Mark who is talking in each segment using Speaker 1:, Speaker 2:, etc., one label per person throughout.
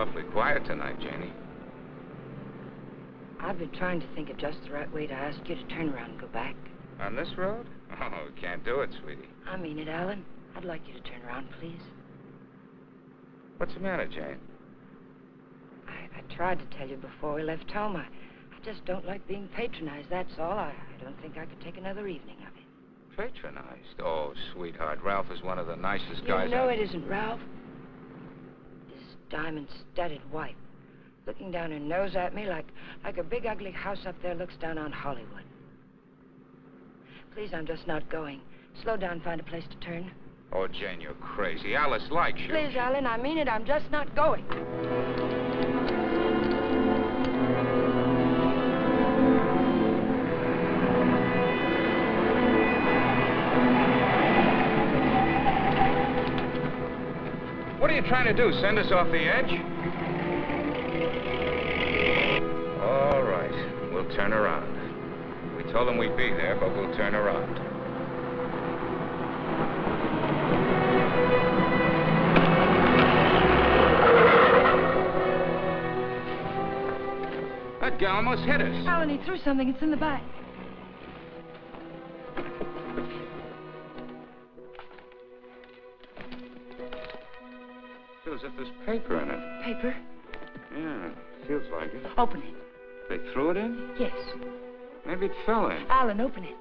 Speaker 1: awfully quiet tonight, Janie.
Speaker 2: I've been trying to think of just the right way to ask you to turn around and go back.
Speaker 1: On this road? Oh, we can't do it, sweetie.
Speaker 2: I mean it, Alan. I'd like you to turn around, please.
Speaker 1: What's the matter, Jane?
Speaker 2: I tried to tell you before we left home. I just don't like being patronized, that's all. I don't think I could take another evening of it.
Speaker 1: Patronized? Oh, sweetheart, Ralph is one of the nicest guys.
Speaker 2: You know it isn't Ralph. His diamond-studded wife, looking down her nose at me like a big ugly house up there looks down on Hollywood. Please, I'm just not going. Slow down, find a place to turn.
Speaker 1: Oh, Jane, you're crazy. Alice likes you.
Speaker 2: Please, Alan, I mean it. I'm just not going.
Speaker 1: What are you trying to do, send us off the edge? All right, we'll turn around. We told them we'd be there, but we'll turn around. That guy almost hit us.
Speaker 2: Alan, he threw something. It's in the back.
Speaker 1: Feels as if there's paper in it.
Speaker 2: Paper?
Speaker 1: Yeah, feels like it.
Speaker 2: Open it.
Speaker 1: They threw it in?
Speaker 2: Yes.
Speaker 1: Maybe it fell in.
Speaker 2: Alan, open it.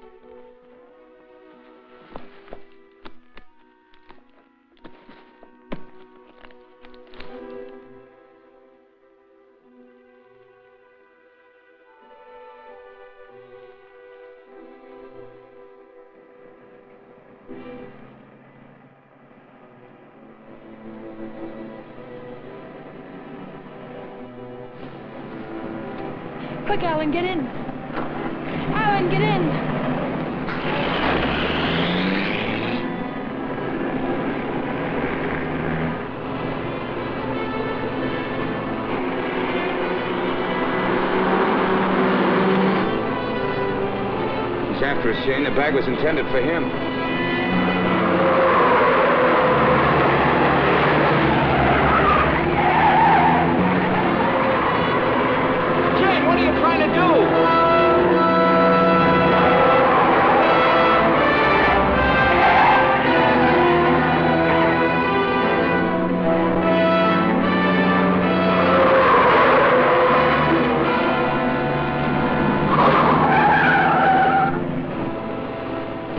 Speaker 2: Quick, Alan, get in. Alan, get in.
Speaker 1: He's after us, Jane. The bag was intended for him.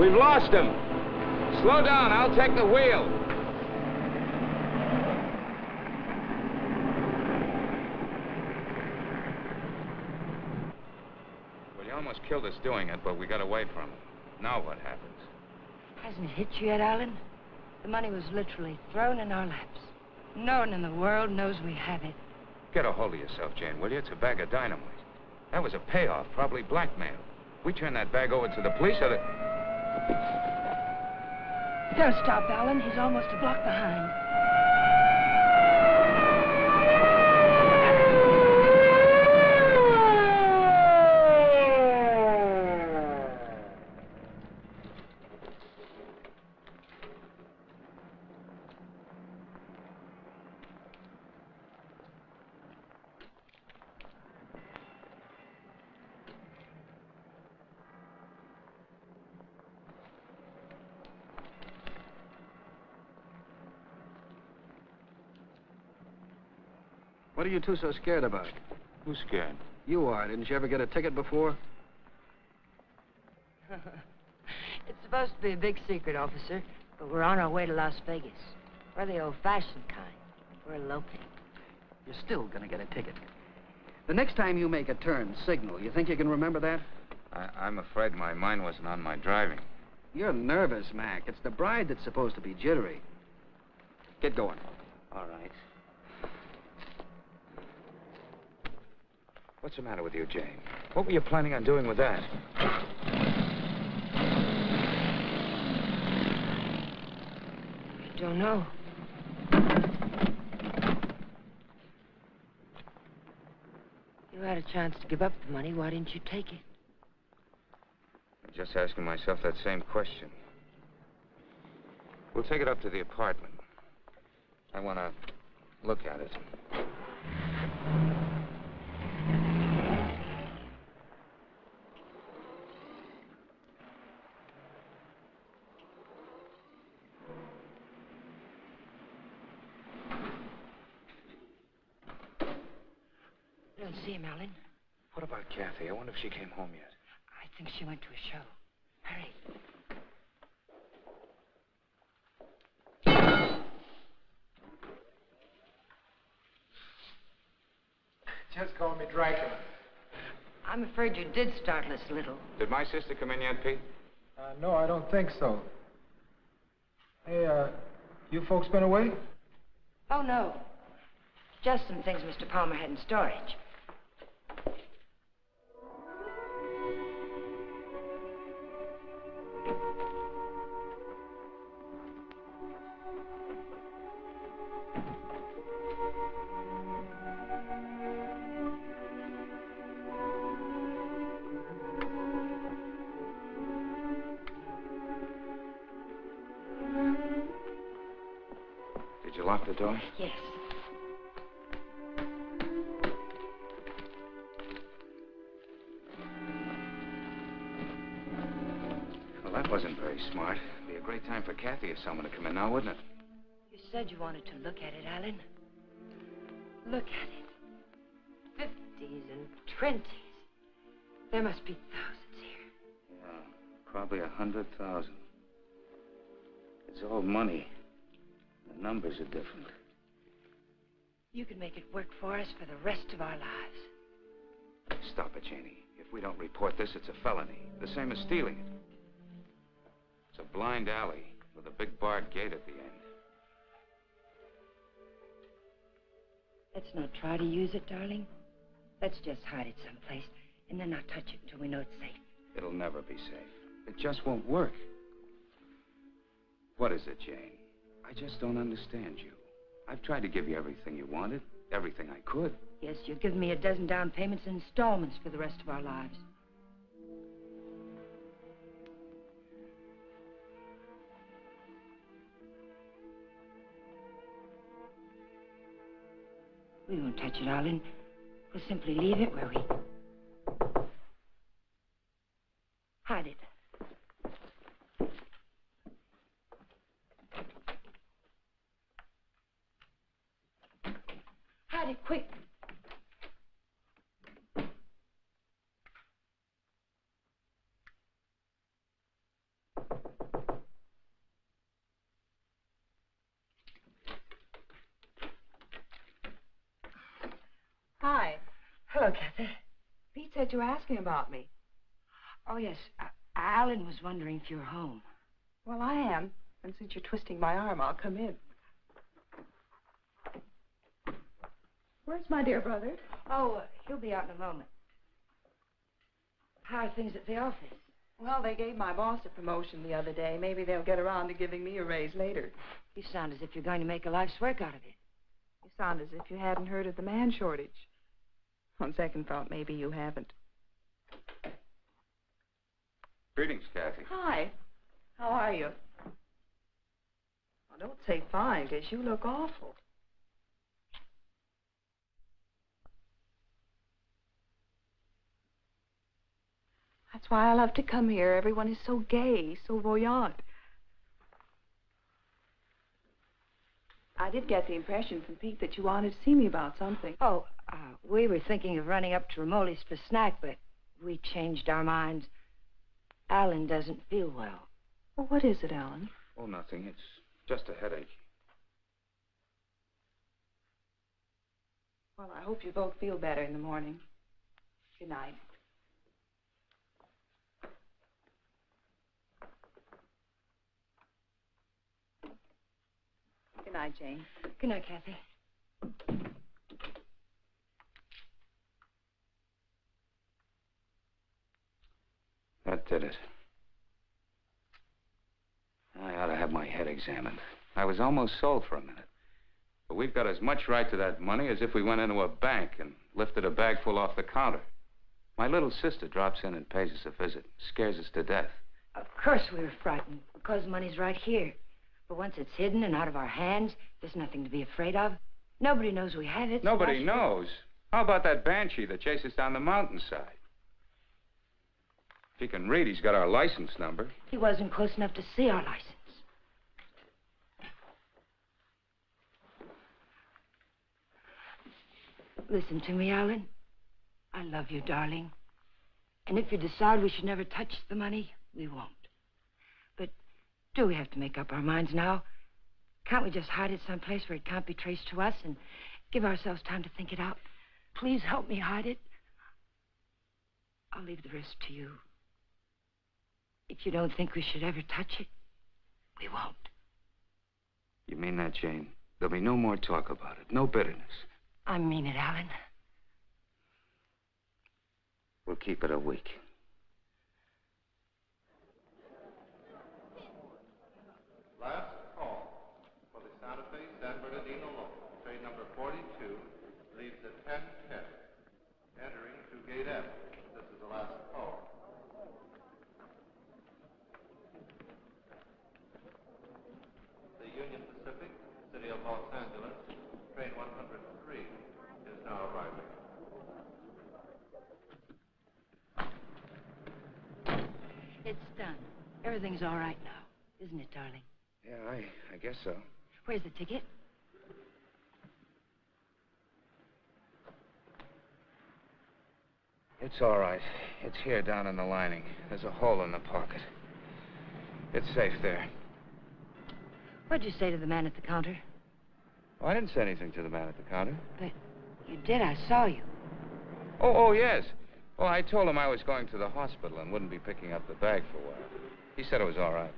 Speaker 1: We've lost him. Slow down, I'll take the wheel. Well, he almost killed us doing it, but we got away from him. Now what happens?
Speaker 2: Hasn't it hit you yet, Alan? The money was literally thrown in our laps. No one in the world knows we have it.
Speaker 1: Get a hold of yourself, Jane, will you? It's a bag of dynamite. That was a payoff, probably blackmail. We turn that bag over to the police, or the...
Speaker 2: Don't stop, Alan. He's almost a block behind.
Speaker 3: What are you two so scared about?
Speaker 1: Who's scared?
Speaker 3: You are. Didn't you ever get a ticket before?
Speaker 2: It's supposed to be a big secret, officer, but we're on our way to Las Vegas. We're the old-fashioned kind. We're eloping.
Speaker 3: You're still gonna get a ticket. The next time you make a turn, signal. You think you can remember that?
Speaker 1: I'm afraid my mind wasn't on my driving.
Speaker 3: You're nervous, Mac. It's the bride that's supposed to be jittery. Get going.
Speaker 1: All right. What's the matter with you, Jane? What were you planning on doing with that?
Speaker 2: I don't know. You had a chance to give up the money. Why didn't you take it?
Speaker 1: I'm just asking myself that same question. We'll take it up to the apartment. I want to look at it.
Speaker 2: and see him, Alan.
Speaker 1: What about Kathy? I wonder if she came home yet.
Speaker 2: I think she went to a show. Hurry.
Speaker 4: Just call me Dracula.
Speaker 2: I'm afraid you did startle us a little.
Speaker 1: Did my sister come in yet, Pete?
Speaker 4: No, I don't think so. Hey, you folks been away?
Speaker 2: Oh, no. Just some things Mr. Palmer had in storage.
Speaker 1: Did you lock the door?
Speaker 2: Yes.
Speaker 1: Well, that wasn't very smart. It'd be a great time for Kathy or someone to come in now, wouldn't it?
Speaker 2: You said you wanted to look at it, Alan. Look at it. 50s and 20s. There must be thousands here.
Speaker 1: Yeah, probably 100,000. It's all money. The numbers are different.
Speaker 2: You could make it work for us for the rest of our lives.
Speaker 1: Stop it, Janie. If we don't report this, it's a felony. The same as stealing it. It's a blind alley with a big barred gate at the end.
Speaker 2: Let's not try to use it, darling. Let's just hide it someplace and then not touch it until we know it's safe.
Speaker 1: It'll never be safe. It just won't work. What is it, Jane? I just don't understand you. I've tried to give you everything you wanted, everything I could.
Speaker 2: Yes, you've given me a dozen down payments in installments for the rest of our lives. We won't touch it, Alan. We'll simply leave it where we... hide it. Hide it, quick.
Speaker 5: Hi.
Speaker 2: Hello, Kathy.
Speaker 5: Pete said you were asking about me.
Speaker 2: Oh, yes. Alan was wondering if you were home.
Speaker 5: Well, I am. And since you're twisting my arm, I'll come in. Where's my dear brother?
Speaker 2: Oh, he'll be out in a moment. How are things at the office?
Speaker 5: Well, they gave my boss a promotion the other day. Maybe they'll get around to giving me a raise later.
Speaker 2: You sound as if you're going to make a life's work out of it.
Speaker 5: You sound as if you hadn't heard of the man shortage. On second thought, maybe you haven't.
Speaker 1: Greetings, Kathy.
Speaker 5: Hi. How are you? Well, don't say fine, because you look awful. That's why I love to come here. Everyone is so gay, so voyant. I did get the impression from Pete that you wanted to see me about something.
Speaker 2: Oh, we were thinking of running up to Ramoli's for a snack, but we changed our minds. Alan doesn't feel well.
Speaker 5: Well, what is it, Alan?
Speaker 1: Oh, nothing. It's just a headache.
Speaker 5: Well, I hope you both feel better in the morning. Good night. Good night, Jane.
Speaker 2: Good night, Kathy.
Speaker 1: That did it. I ought to have my head examined. I was almost sold for a minute. But we've got as much right to that money as if we went into a bank and lifted a bag full off the counter. My little sister drops in and pays us a visit. Scares us to death.
Speaker 2: Of course we were frightened, because the money's right here. But once it's hidden and out of our hands, there's nothing to be afraid of. Nobody knows we have it.
Speaker 1: Nobody knows. How about that banshee that chased us down the mountainside? If he can read, he's got our license number.
Speaker 2: He wasn't close enough to see our license. Listen to me, Alan. I love you, darling. And if you decide we should never touch the money, we won't. But do we have to make up our minds now? Can't we just hide it someplace where it can't be traced to us and give ourselves time to think it out? Please help me hide it. I'll leave the rest to you. If you don't think we should ever touch it, we won't.
Speaker 1: You mean that, Jane? There'll be no more talk about it, no bitterness.
Speaker 2: I mean it, Alan.
Speaker 1: We'll keep it a week.
Speaker 6: Last call for the Santa Fe San Bernardino local. Train number 42 leaves at 10:10, entering through Gate F. This is the last call. The Union Pacific, City of Los Angeles, train 103 is now arriving.
Speaker 2: It's done. Everything's all right now, isn't it, darling?
Speaker 1: Yeah, I guess so.
Speaker 2: Where's the ticket?
Speaker 1: It's all right. It's here down in the lining. There's a hole in the pocket. It's safe there.
Speaker 2: What'd you say to the man at the counter?
Speaker 1: Oh, I didn't say anything to the man at the counter.
Speaker 2: But you did. I saw you.
Speaker 1: Oh, yes. Well, I told him I was going to the hospital and wouldn't be picking up the bag for a while. He said it was all right.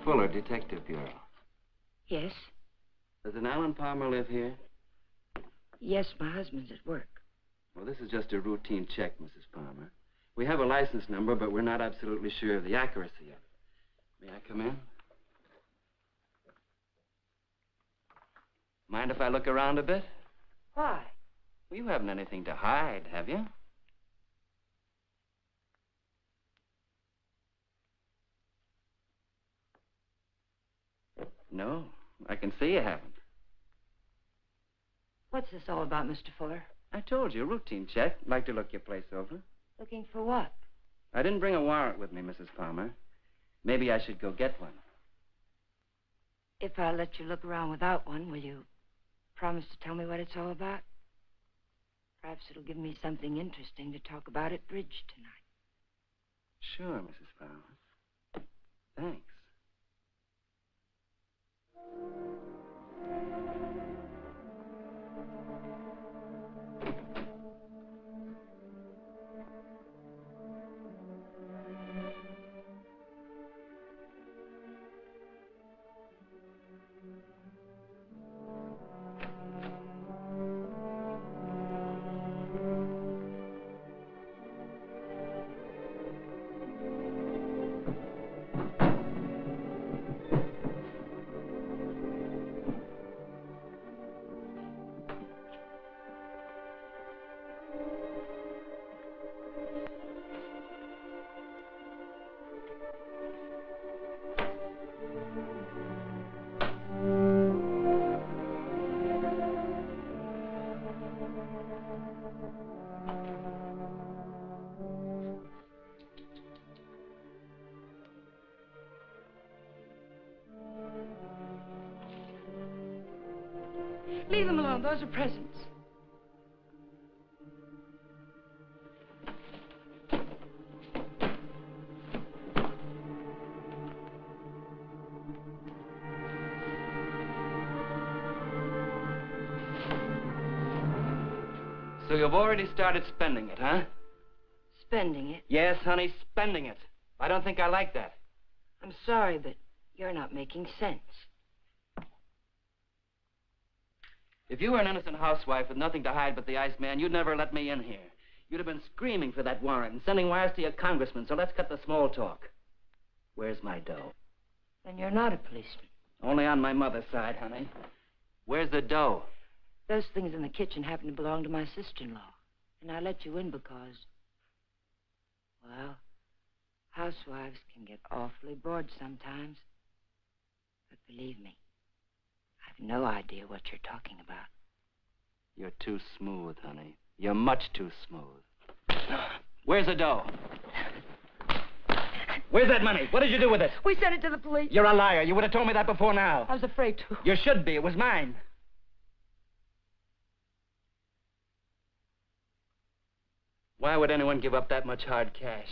Speaker 7: Fuller, Detective Bureau.
Speaker 2: Yes?
Speaker 7: Does an Alan Palmer live here?
Speaker 2: Yes, my husband's at work.
Speaker 7: Well, this is just a routine check, Mrs. Palmer. We have a license number, but we're not absolutely sure of the accuracy of it. May I come in? Mind if I look around a bit?
Speaker 2: Why?
Speaker 7: Well, you haven't anything to hide, have you? No, I can see you haven't.
Speaker 2: What's this all about, Mr. Fuller?
Speaker 7: I told you, routine check. Like to look your place over.
Speaker 2: Looking for what?
Speaker 7: I didn't bring a warrant with me, Mrs. Palmer. Maybe I should go get one.
Speaker 2: If I let you look around without one, will you promise to tell me what it's all about? Perhaps it'll give me something interesting to talk about at bridge tonight.
Speaker 7: Sure, Mrs. Palmer. Thanks.
Speaker 2: Leave them alone. Those are presents.
Speaker 7: So you've already started spending it, huh?
Speaker 2: Spending it?
Speaker 7: Yes, honey, spending it. I don't think I like that.
Speaker 2: I'm sorry, but you're not making sense.
Speaker 7: If you were an innocent housewife with nothing to hide but the Iceman, you'd never let me in here.
Speaker 3: You'd have been screaming for that warrant and sending wires to your congressman, so let's cut the small talk. Where's my dough?
Speaker 2: Then you're not a policeman.
Speaker 3: Only on my mother's side, honey. Where's the dough?
Speaker 2: Those things in the kitchen happen to belong to my sister-in-law. And I let you in because, well, housewives can get awfully bored sometimes. But believe me, I've no idea what you're talking about.
Speaker 3: You're too smooth, honey. You're much too smooth. Where's the dough? Where's that money? What did you do with it?
Speaker 2: We sent it to the police.
Speaker 3: You're a liar. You would have told me that before now.
Speaker 2: I was afraid to.
Speaker 3: You should be. It was mine. Why would anyone give up that much hard cash?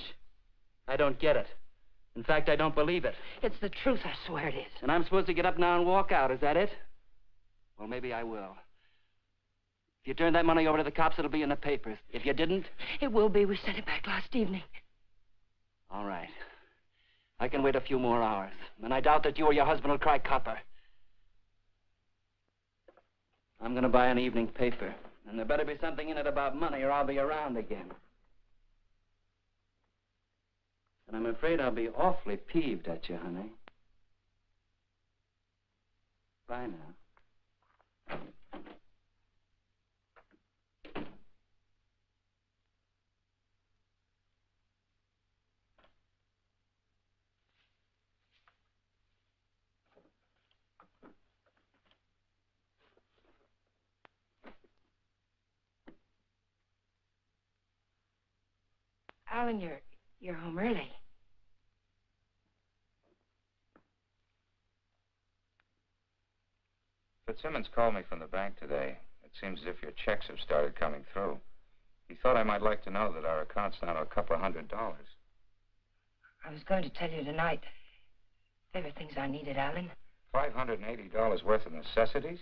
Speaker 3: I don't get it. In fact, I don't believe it.
Speaker 2: It's the truth, I swear it is.
Speaker 3: And I'm supposed to get up now and walk out, is that it? Well, maybe I will. If you turn that money over to the cops, it'll be in the papers. If you didn't...
Speaker 2: It will be. We sent it back last evening.
Speaker 3: All right. I can wait a few more hours. And I doubt that you or your husband will cry copper. I'm going to buy an evening paper. And there better be something in it about money or I'll be around again. And I'm afraid I'll be awfully peeved at you, honey. Bye now.
Speaker 2: Alan, you're home early.
Speaker 1: Fitzsimmons called me from the bank today. It seems as if your checks have started coming through. He thought I might like to know that our account's down to a couple of $100.
Speaker 2: I was going to tell you tonight. There were things I needed, Alan.
Speaker 1: $580 worth of necessities?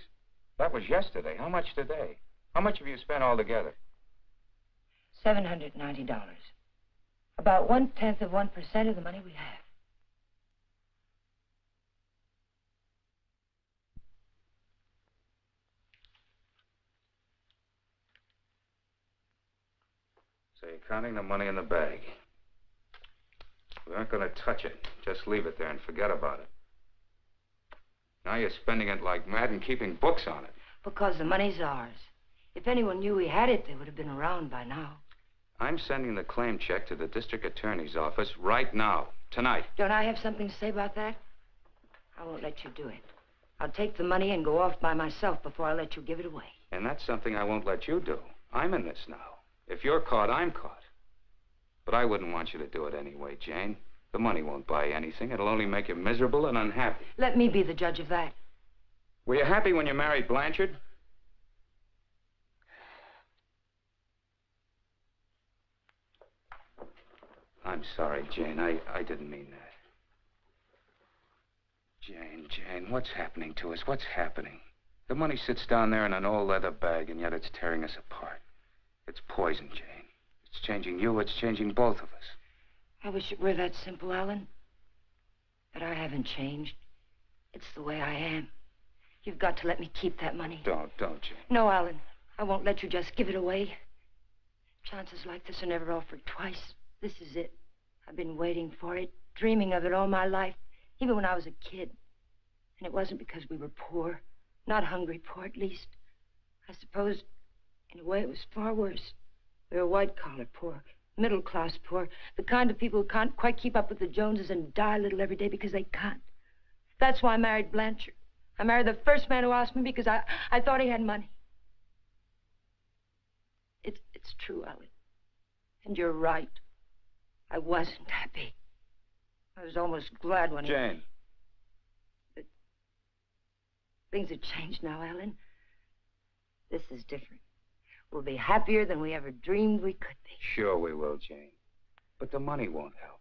Speaker 1: That was yesterday. How much today? How much have you spent altogether?
Speaker 2: $790. About 1/10 of 1% of the money we have.
Speaker 1: So you're counting the money in the bag. We aren't going to touch it. Just leave it there and forget about it. Now you're spending it like mad and keeping books on it.
Speaker 2: Because the money's ours. If anyone knew we had it, they would have been around by now.
Speaker 1: I'm sending the claim check to the district attorney's office right now, tonight.
Speaker 2: Don't I have something to say about that? I won't let you do it. I'll take the money and go off by myself before I let you give it away.
Speaker 1: And that's something I won't let you do. I'm in this now. If you're caught, I'm caught. But I wouldn't want you to do it anyway, Jane. The money won't buy anything. It'll only make you miserable and unhappy.
Speaker 2: Let me be the judge of that.
Speaker 1: Were you happy when you married Blanchard? I'm sorry, Jane. I didn't mean that. Jane, what's happening to us? What's happening? The money sits down there in an old leather bag, and yet it's tearing us apart. It's poison, Jane. It's changing you. It's changing both of us.
Speaker 2: I wish it were that simple, Alan. But I haven't changed. It's the way I am. You've got to let me keep that money.
Speaker 1: Don't, Jane.
Speaker 2: No, Alan. I won't let you just give it away. Chances like this are never offered twice. This is it. I've been waiting for it, dreaming of it all my life, even when I was a kid. And it wasn't because we were poor. Not hungry poor, at least. I suppose, in a way, it was far worse. We were white-collar poor, middle-class poor, the kind of people who can't quite keep up with the Joneses and die a little every day because they can't. That's why I married Blanchard. I married the first man who asked me because I thought he had money. It's true, Alan. And you're right. I wasn't happy. I was almost glad when
Speaker 1: Jane.
Speaker 2: But things have changed now, Alan. This is different. We'll be happier than we ever dreamed we could be.
Speaker 1: Sure we will, Jane. But the money won't help.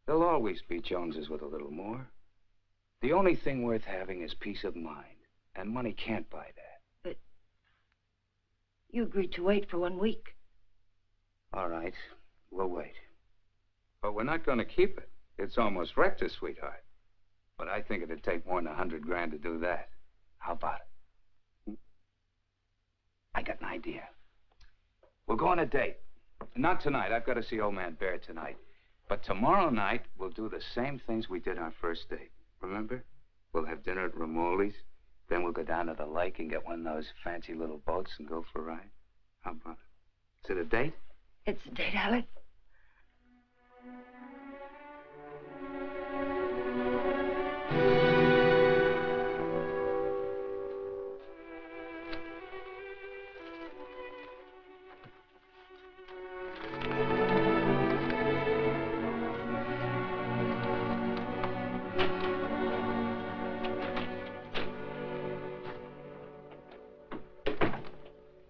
Speaker 1: There'll always be Joneses with a little more. The only thing worth having is peace of mind. And money can't buy that.
Speaker 2: But you agreed to wait for 1 week.
Speaker 1: All right. We'll wait. But we're not going to keep it. It's almost wrecked us, sweetheart. But I think it'd take more than $100 grand to do that. How about it? I got an idea. We'll go on a date. Not tonight. I've got to see old man Bear tonight. But tomorrow night, we'll do the same things we did our first date. Remember? We'll have dinner at Ramoli's. Then we'll go down to the lake and get one of those fancy little boats and go for a ride. How about it? Is it a date?
Speaker 2: It's a date, Alec.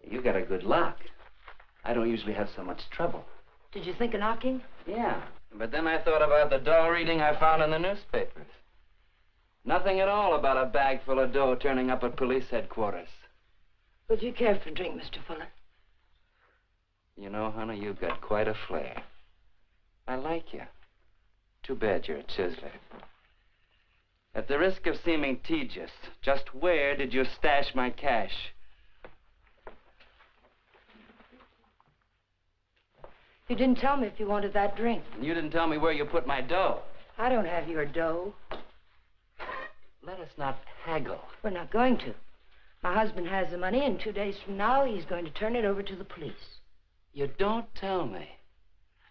Speaker 3: You got a good lock. I don't usually have so much trouble.
Speaker 2: Did you think of knocking?
Speaker 3: Yeah, but then I thought about the dough reading I found in the newspapers. Nothing at all about a bag full of dough turning up at police headquarters.
Speaker 2: Would you care for a drink, Mr. Fuller?
Speaker 3: You know, honey, you've got quite a flair. I like you. Too bad you're a chiseler. At the risk of seeming tedious, just where did you stash my cash?
Speaker 2: You didn't tell me if you wanted that drink.
Speaker 3: And you didn't tell me where you put my dough.
Speaker 2: I don't have your dough.
Speaker 3: Let us not haggle.
Speaker 2: We're not going to. My husband has the money, and 2 days from now, he's going to turn it over to the police.
Speaker 3: You don't tell me.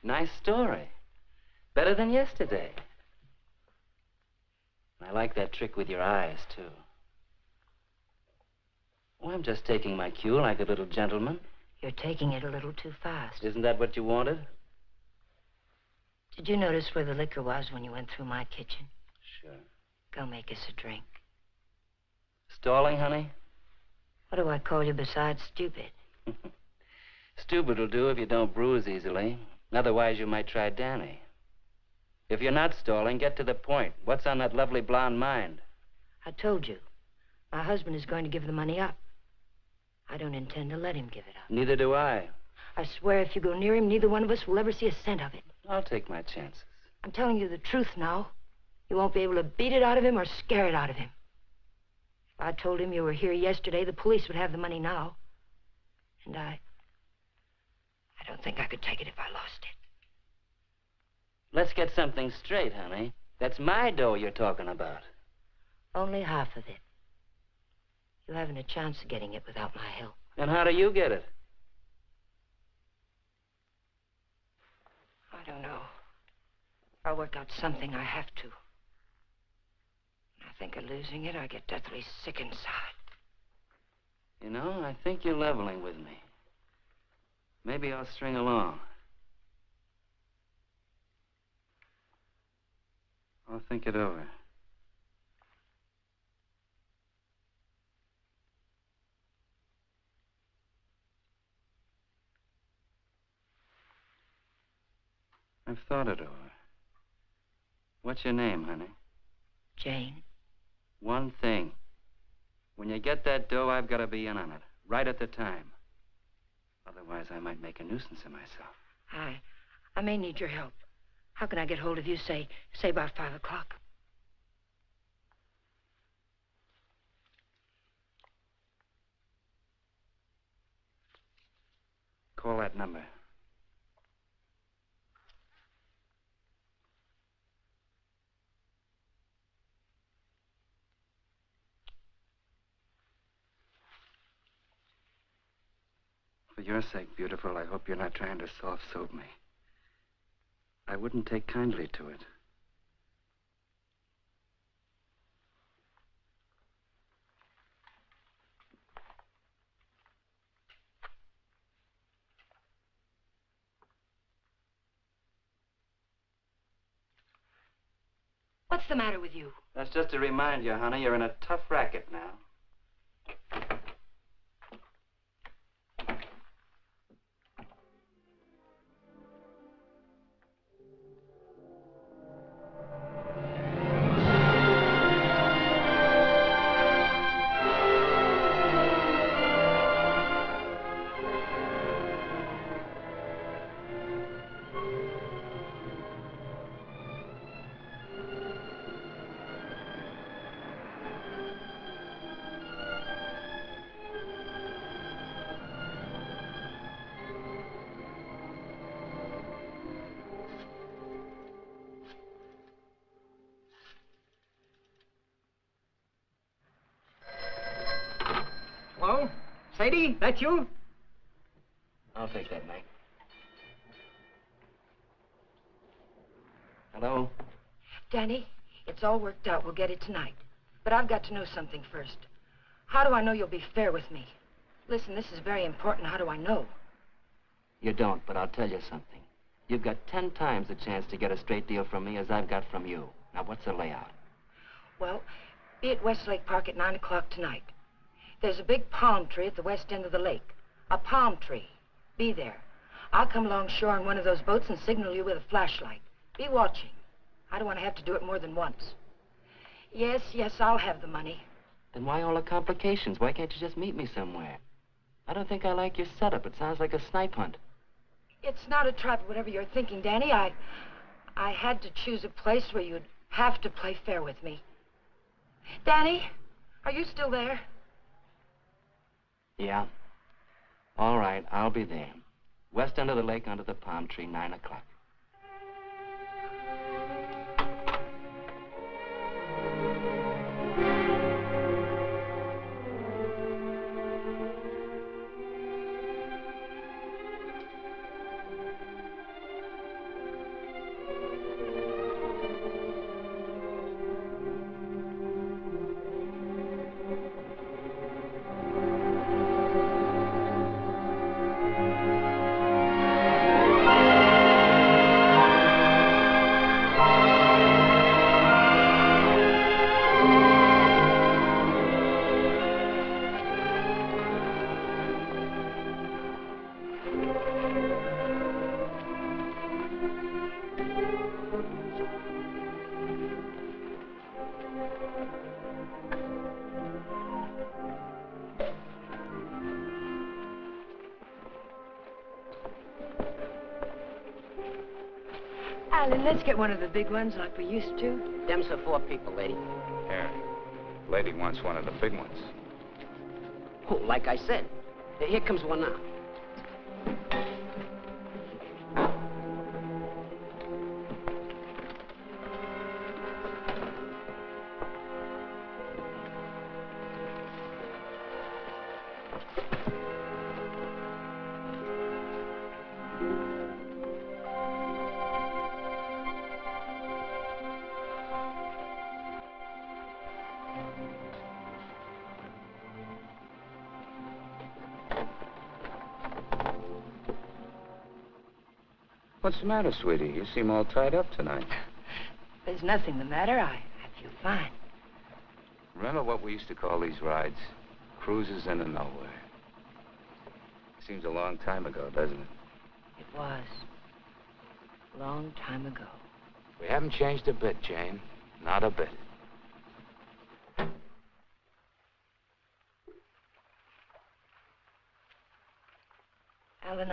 Speaker 3: Nice story. Better than yesterday. I like that trick with your eyes, too. Oh, I'm just taking my cue like a little gentleman.
Speaker 2: You're taking it a little too fast.
Speaker 3: Isn't that what you wanted?
Speaker 2: Did you notice where the liquor was when you went through my kitchen?
Speaker 3: Sure.
Speaker 2: Go make us a drink.
Speaker 3: Stalling, honey?
Speaker 2: What do I call you besides stupid?
Speaker 3: Stupid will do if you don't bruise easily. Otherwise, you might try Danny. If you're not stalling, get to the point. What's on that lovely blonde mind?
Speaker 2: I told you. My husband is going to give the money up. I don't intend to let him give it up.
Speaker 3: Neither do I.
Speaker 2: I swear if you go near him, neither one of us will ever see a cent of it.
Speaker 3: I'll take my chances.
Speaker 2: I'm telling you the truth now. You won't be able to beat it out of him or scare it out of him. If I told him you were here yesterday, the police would have the money now. And I don't think I could take it if I lost it.
Speaker 3: Let's get something straight, honey. That's my dough you're talking about.
Speaker 2: Only half of it. You haven't a chance of getting it without my help.
Speaker 3: And how do you get it?
Speaker 2: I don't know. I'll work out something. I have to. When I think of losing it, I get deathly sick inside.
Speaker 3: You know, I think you're leveling with me. Maybe I'll string along. I'll think it over. I've thought it over. What's your name, honey?
Speaker 2: Jane.
Speaker 3: One thing. When you get that dough, I've got to be in on it, right at the time. Otherwise, I might make a nuisance of myself.
Speaker 2: I may need your help. How can I get hold of you, say about 5 o'clock?
Speaker 3: Call that number. For your sake, beautiful, I hope you're not trying to soft-soap me. I wouldn't take kindly to it.
Speaker 2: What's the matter with you?
Speaker 3: That's just to remind you, honey, you're in a tough racket now.
Speaker 8: Sadie, that you?
Speaker 3: I'll take that, Mac. Hello?
Speaker 2: Danny, it's all worked out. We'll get it tonight. But I've got to know something first. How do I know you'll be fair with me? Listen, this is very important. How do I know?
Speaker 3: You don't, but I'll tell you something. You've got 10 times the chance to get a straight deal from me as I've got from you. Now, what's the layout?
Speaker 2: Well, be at Westlake Park at 9 o'clock tonight. There's a big palm tree at the west end of the lake. A palm tree. Be there. I'll come along shore on one of those boats and signal you with a flashlight. Be watching. I don't want to have to do it more than once. Yes, I'll have the money.
Speaker 3: Then why all the complications? Why can't you just meet me somewhere? I don't think I like your setup. It sounds like a snipe hunt.
Speaker 2: It's not a trap, whatever you're thinking, Danny. I had to choose a place where you'd have to play fair with me. Danny, are you still there?
Speaker 3: Yeah. All right, I'll be there. West end of the lake under the palm tree, 9 o'clock.
Speaker 2: Alan, let's get one of the big ones like we used to.
Speaker 8: Them's for 4 people, lady.
Speaker 1: Yeah. Lady wants one of the big ones.
Speaker 8: Oh, like I said. Here comes one now.
Speaker 1: What's the matter, sweetie? You seem all tied up tonight.
Speaker 2: There's nothing the matter. I feel fine.
Speaker 1: Remember what we used to call these rides? Cruises into nowhere. Seems a long time ago, doesn't it?
Speaker 2: It was. A long time ago.
Speaker 1: We haven't changed a bit, Jane. Not a bit.
Speaker 2: Alan,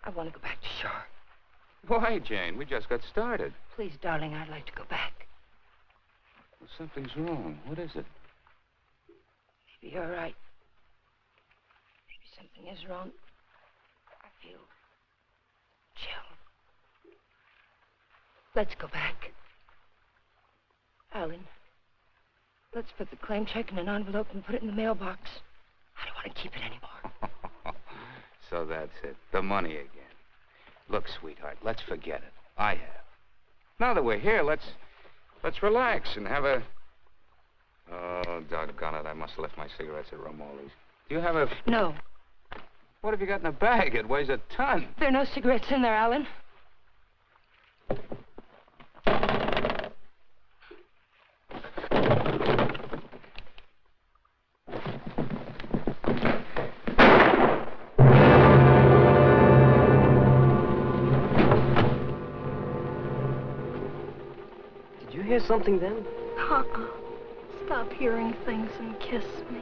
Speaker 2: I want to go back to shore.
Speaker 1: Why, Jane? We just got started.
Speaker 2: Please, darling, I'd like to go back.
Speaker 1: Well, something's wrong. What is it?
Speaker 2: Maybe you're right. Maybe something is wrong. I feel chill. Let's go back. Alan, let's put the claim check in an envelope and put it in the mailbox. I don't want to keep it anymore.
Speaker 1: So that's it. The money again. Look, sweetheart, let's forget it. I have. Now that we're here, let's relax and have a... Oh, doggone it. I must have left my cigarettes at Romoli's. Do you have a...
Speaker 2: No.
Speaker 1: What have you got in a bag? It weighs a ton.
Speaker 2: There are no cigarettes in there, Alan.
Speaker 8: Did you hear something then?
Speaker 9: Stop hearing things and kiss me.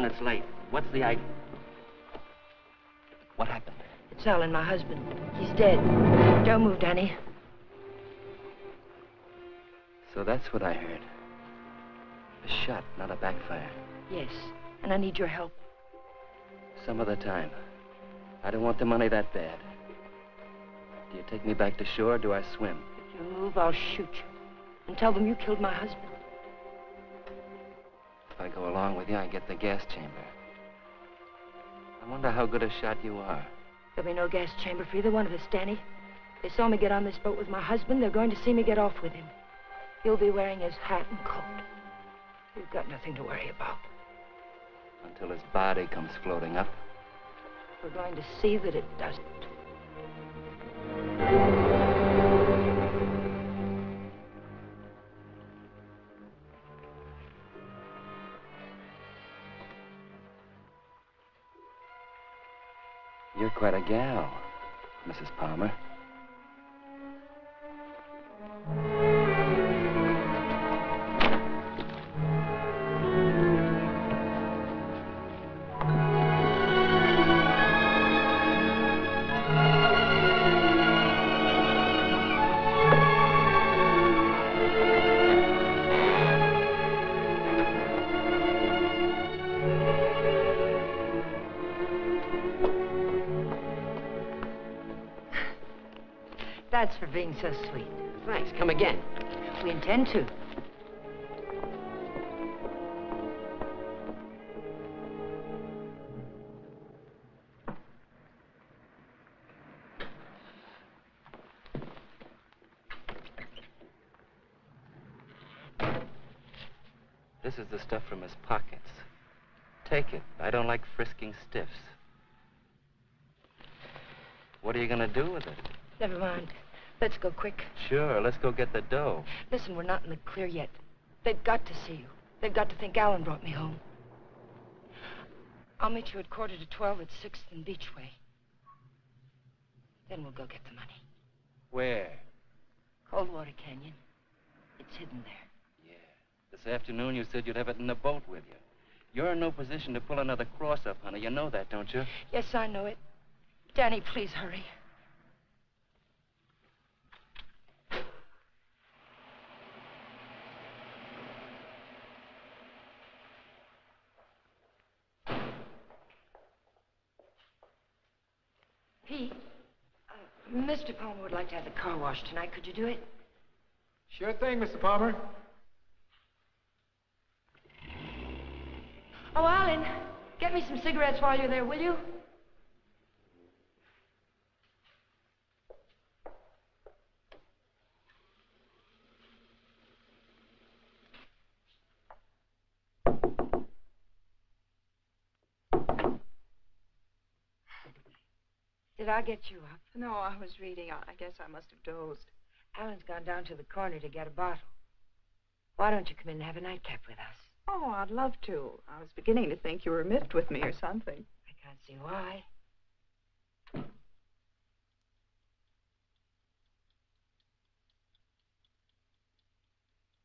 Speaker 3: minutes late. What's the idea? What happened?
Speaker 2: It's Alan, my husband. He's dead. Don't move, Danny.
Speaker 3: So that's what I heard. A shot, not a backfire.
Speaker 2: Yes, and I need your help.
Speaker 3: Some other time. I don't want the money that bad. Do you take me back to shore or do I swim?
Speaker 2: If you move, I'll shoot you. And tell them you killed my husband.
Speaker 3: If I go along with you, I get the gas chamber. I wonder how good a shot you are.
Speaker 2: There'll be no gas chamber for either one of us, Danny. They saw me get on this boat with my husband. They're going to see me get off with him. He'll be wearing his hat and coat. You've got nothing to worry about.
Speaker 3: Until his body comes floating up.
Speaker 2: We're going to see that it doesn't.
Speaker 3: You're quite a gal, Mrs. Palmer.
Speaker 2: That's for being so sweet.
Speaker 8: Thanks. Come again.
Speaker 2: We intend to.
Speaker 3: This is the stuff from his pockets. Take it. I don't like frisking stiffs. What are you going to do with it?
Speaker 2: Never mind. Let's go quick.
Speaker 3: Sure, let's go get the dough.
Speaker 2: Listen, we're not in the clear yet. They've got to see you. They've got to think Alan brought me home. I'll meet you at 11:45 at 6th and Beachway. Then we'll go get the money.
Speaker 3: Where?
Speaker 2: Coldwater Canyon. It's hidden there.
Speaker 3: Yeah. This afternoon you said you'd have it in the boat with you. You're in no position to pull another cross-up, honey. You know that, don't you?
Speaker 2: Yes, I know it. Danny, please hurry. Pete, Mr. Palmer would like to have the car washed tonight. Could you do it?
Speaker 4: Sure thing, Mr. Palmer.
Speaker 2: Oh, Alan, get me some cigarettes while you're there, will you? Did I get you up?
Speaker 5: No, I was reading. I guess I must have dozed.
Speaker 2: Alan's gone down to the corner to get a bottle. Why don't you come in and have a nightcap with us?
Speaker 5: Oh, I'd love to. I was beginning to think you were miffed with me or something.
Speaker 2: I can't see why.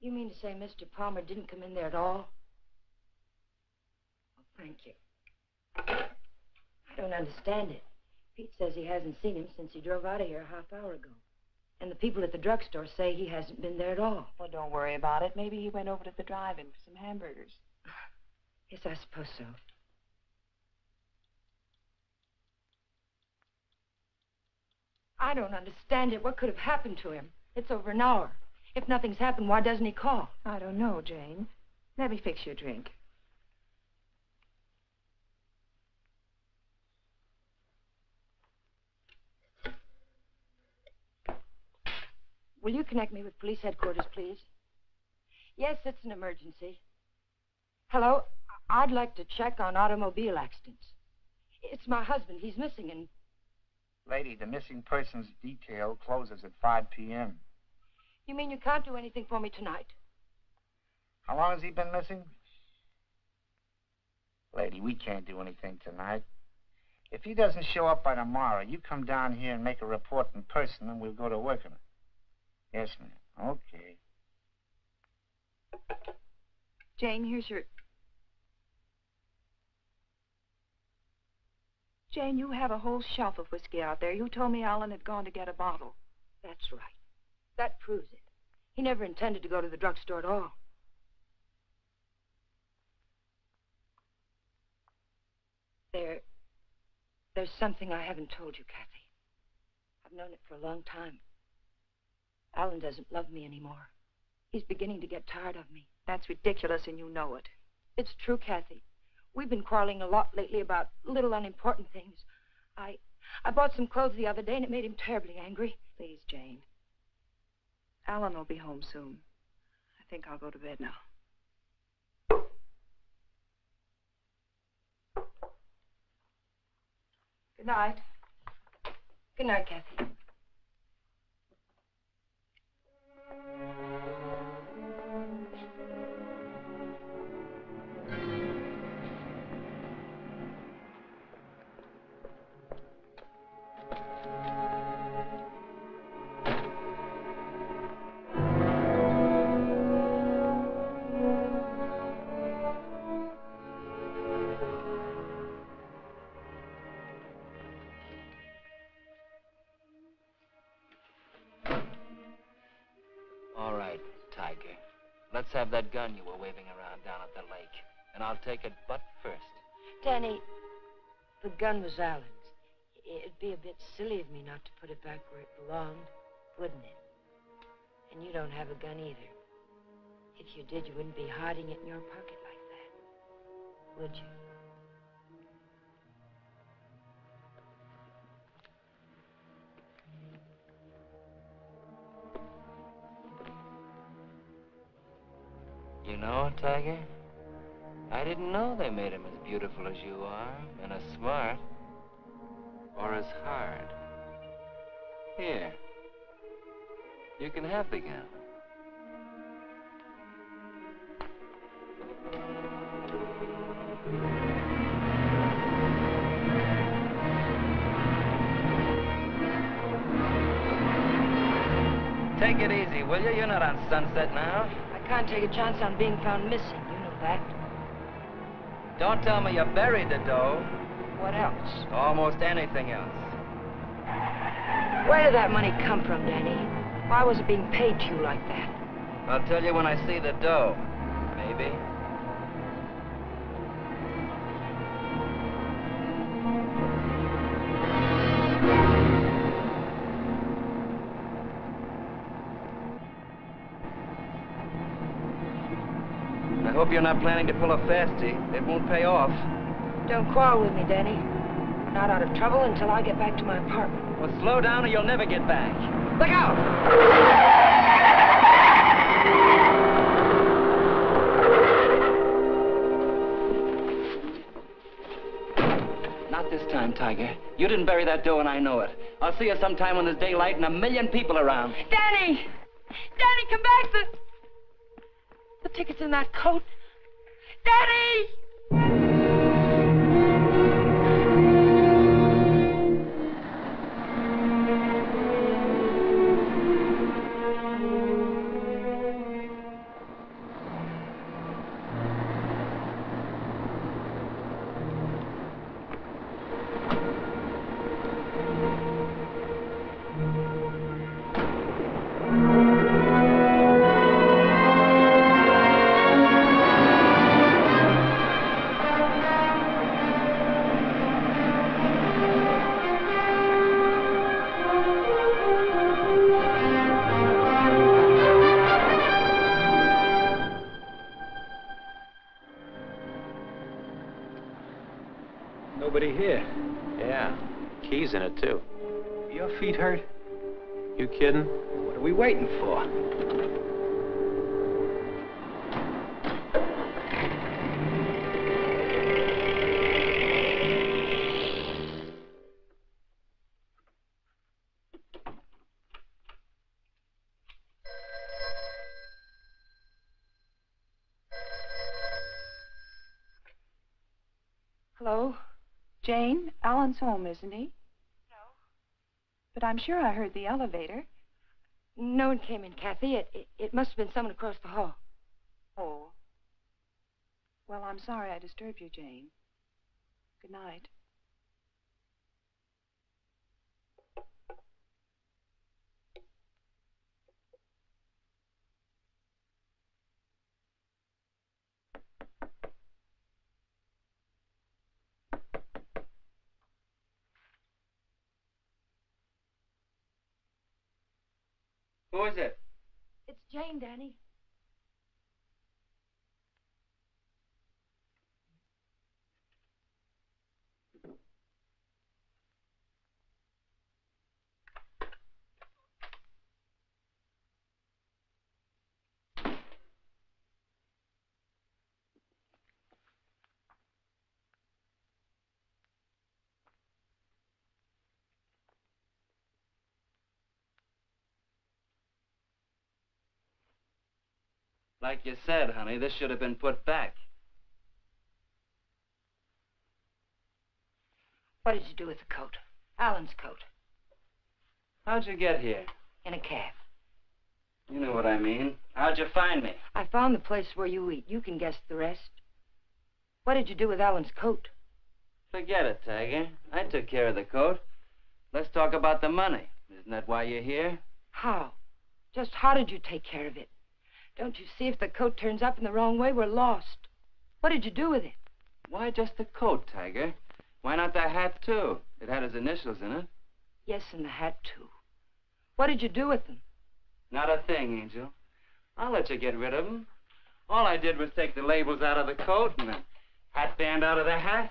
Speaker 2: You mean to say Mr. Palmer didn't come in there at all? Well, thank you. I don't understand it. Pete says he hasn't seen him since he drove out of here a half hour ago. And the people at the drugstore say he hasn't been there at all.
Speaker 5: Well, don't worry about it. Maybe he went over to the drive-in for some hamburgers.
Speaker 2: Yes, I suppose so. I don't understand it. What could have happened to him? It's over an hour. If nothing's happened, why doesn't he call?
Speaker 5: I don't know, Jane. Let me fix you a drink.
Speaker 2: Will you connect me with police headquarters, please? Yes, it's an emergency. Hello? I'd like to check on automobile accidents. It's my husband. He's missing and...
Speaker 10: Lady, the missing persons detail closes at 5 p.m.
Speaker 2: You mean you can't do anything for me tonight?
Speaker 10: How long has he been missing? Lady, we can't do anything tonight. If he doesn't show up by tomorrow, you come down here and make a report in person, and we'll go to work on it. Yes, ma'am. Okay.
Speaker 5: Jane, here's your... Jane, you have a whole shelf of whiskey out there. You told me Alan had gone to get a bottle.
Speaker 2: That's right. That proves it. He never intended to go to the drugstore at all. There's something I haven't told you, Kathy. I've known it for a long time. Alan doesn't love me anymore. He's beginning to get tired of me.
Speaker 5: That's ridiculous, and you know it.
Speaker 2: It's true, Kathy. We've been quarreling a lot lately about little unimportant things. I bought some clothes the other day, and it made him terribly angry.
Speaker 5: Please, Jane. Alan will be home soon. I think I'll go to bed now. Good night.
Speaker 2: Good night, Kathy.
Speaker 3: Let's have that gun you were waving around down at the lake. And I'll take it butt first.
Speaker 2: Danny, the gun was Alan's. It'd be a bit silly of me not to put it back where it belonged, wouldn't it? And you don't have a gun either. If you did, you wouldn't be hiding it in your pocket like that, would you?
Speaker 3: You know, Tiger, I didn't know they made him as beautiful as you are, and as smart, or as hard. Here, you can have the gun. Take it easy, will you? You're not on Sunset now.
Speaker 2: I can't take a chance on being found missing. You know that.
Speaker 3: Don't tell me you buried the dough.
Speaker 2: What else?
Speaker 3: Almost anything else.
Speaker 2: Where did that money come from, Danny? Why was it being paid to you like that?
Speaker 3: I'll tell you when I see the dough. Maybe. I hope you're not planning to pull a fastie. It won't pay off.
Speaker 2: Don't quarrel with me, Danny. I'm not out of trouble until I get back to my apartment.
Speaker 3: Well, slow down or you'll never get back.
Speaker 2: Look out!
Speaker 3: Not this time, Tiger. You didn't bury that dough and I know it. I'll see you sometime when there's daylight and a million people around.
Speaker 2: Danny! Danny, come back! The ticket's in that coat. Danny!
Speaker 11: Nobody here.
Speaker 12: Yeah, keys in it, too.
Speaker 11: Your feet hurt? You kidding? What are we waiting for?
Speaker 2: Hello?
Speaker 5: Jane, Alan's home, isn't he? No. But I'm sure I heard the elevator.
Speaker 2: No one came in, Kathy. It must have been someone across the hall.
Speaker 5: Oh. Well, I'm sorry I disturbed you, Jane. Good night.
Speaker 3: Who is it?
Speaker 2: It's Jane, Danny.
Speaker 3: Like you said, honey, this should have been put back.
Speaker 2: What did you do with the coat? Alan's coat.
Speaker 3: How'd you get here?
Speaker 2: In a cab.
Speaker 3: You know what I mean. How'd you find me?
Speaker 2: I found the place where you eat. You can guess the rest. What did you do with Alan's coat?
Speaker 3: Forget it, Tiger. I took care of the coat. Let's talk about the money. Isn't that why you're here?
Speaker 2: How? Just how did you take care of it? Don't you see if the coat turns up in the wrong way, we're lost. What did you do with it?
Speaker 3: Why just the coat, Tiger? Why not the hat, too? It had his initials in it.
Speaker 2: Yes, and the hat, too. What did you do with them?
Speaker 3: Not a thing, Angel. I'll let you get rid of them. All I did was take the labels out of the coat and the hat band out of the hat.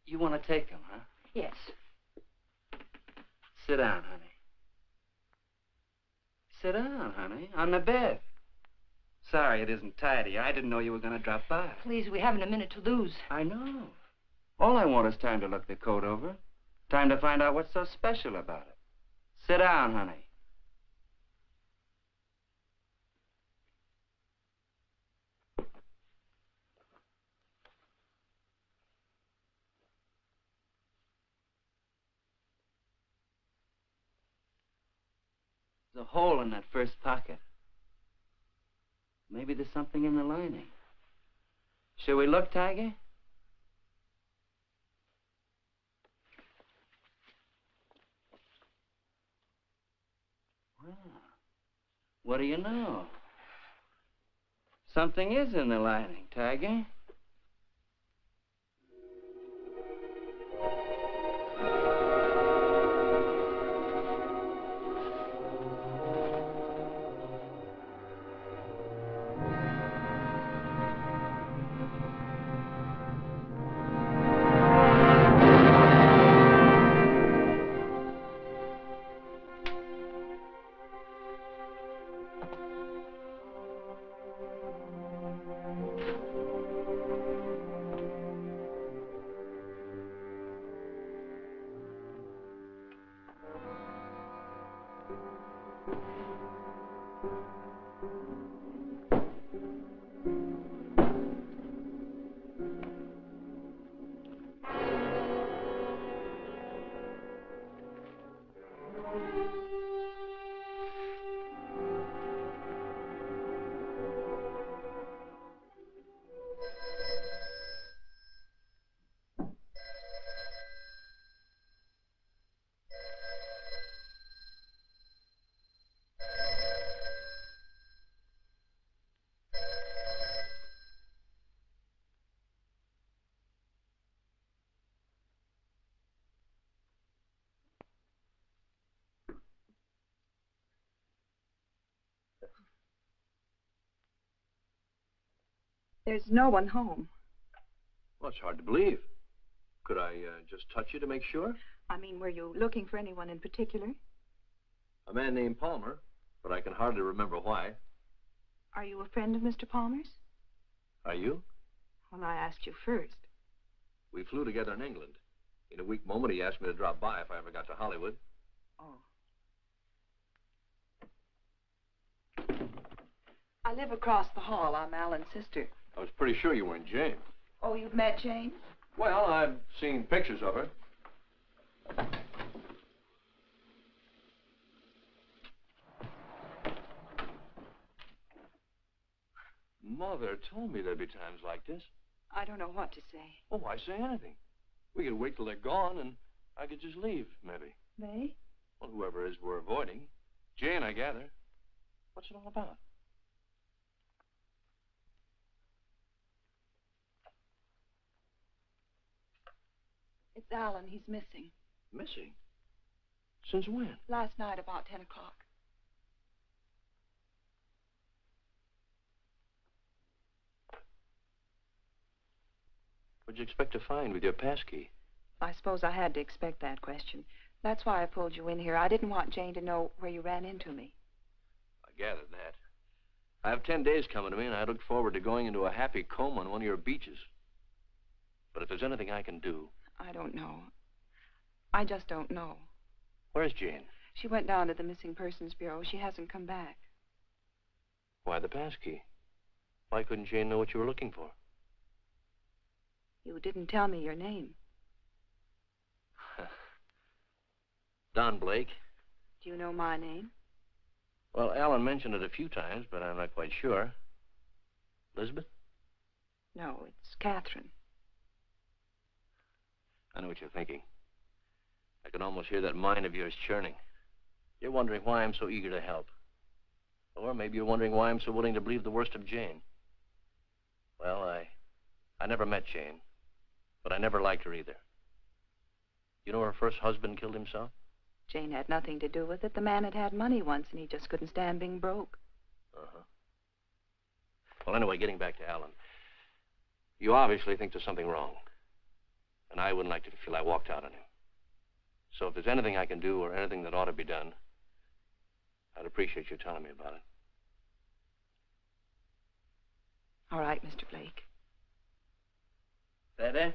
Speaker 3: You want to take them, huh?
Speaker 2: Yes.
Speaker 3: Sit down, honey. Sit down, honey, on the bed. Sorry it isn't tidy. I didn't know you were going to drop by.
Speaker 2: Please, we haven't a minute to lose.
Speaker 3: I know. All I want is time to look the coat over. Time to find out what's so special about it. Sit down, honey. There's a hole in that first pocket. Maybe there's something in the lining. Shall we look, Tiger? Well, what do you know? Something is in the lining, Tiger.
Speaker 5: There's no one home.
Speaker 11: Well, it's hard to believe. Could I just touch you to make sure?
Speaker 5: I mean, were you looking for anyone in particular?
Speaker 11: A man named Palmer, but I can hardly remember why.
Speaker 5: Are you a friend of Mr. Palmer's?
Speaker 11: Are you?
Speaker 5: Well, I asked you first.
Speaker 11: We flew together in England. In a weak moment, he asked me to drop by if I ever got to Hollywood.
Speaker 5: Oh. I live across the hall. I'm Alan's sister.
Speaker 11: I was pretty sure you weren't Jane.
Speaker 5: Oh, you've met Jane?
Speaker 11: Well, I've seen pictures of her. Mother told me there'd be times like this.
Speaker 5: I don't know what to say.
Speaker 11: Oh, why say anything? We could wait till they're gone, and I could just leave, maybe.
Speaker 5: They?
Speaker 11: Well, whoever it is we're avoiding. Jane, I gather. What's it all about?
Speaker 5: It's Alan. He's missing.
Speaker 11: Missing?
Speaker 13: Since when?
Speaker 5: Last night about 10 o'clock.
Speaker 13: What'd you expect to find with your passkey?
Speaker 5: I suppose I had to expect that question. That's why I pulled you in here. I didn't want Jane to know where you ran into me.
Speaker 13: I gathered that. I have 10 days coming to me, and I look forward to going into a happy coma on one of your beaches. But if there's anything I can do...
Speaker 5: I don't know. I just don't know.
Speaker 13: Where's Jane?
Speaker 5: She went down to the Missing Persons Bureau. She hasn't come back.
Speaker 13: Why the passkey? Why couldn't Jane know what you were looking for?
Speaker 5: You didn't tell me your name.
Speaker 13: Don Blake.
Speaker 5: Do you know my name?
Speaker 13: Well, Alan mentioned it a few times, but I'm not quite sure. Elizabeth?
Speaker 5: No, it's Catherine.
Speaker 13: I know what you're thinking. I can almost hear that mind of yours churning. You're wondering why I'm so eager to help. Or maybe you're wondering why I'm so willing to believe the worst of Jane. Well, I never met Jane, but I never liked her either. You know her first husband killed himself?
Speaker 5: Jane had nothing to do with it. The man had money once, and he just couldn't stand being broke.
Speaker 13: Uh-huh. Well, anyway, getting back to Alan. You obviously think there's something wrong. And I wouldn't like you to feel I walked out on him. So if there's anything I can do or anything that ought to be done, I'd appreciate you telling me about it.
Speaker 5: All right, Mr. Blake.
Speaker 3: Better?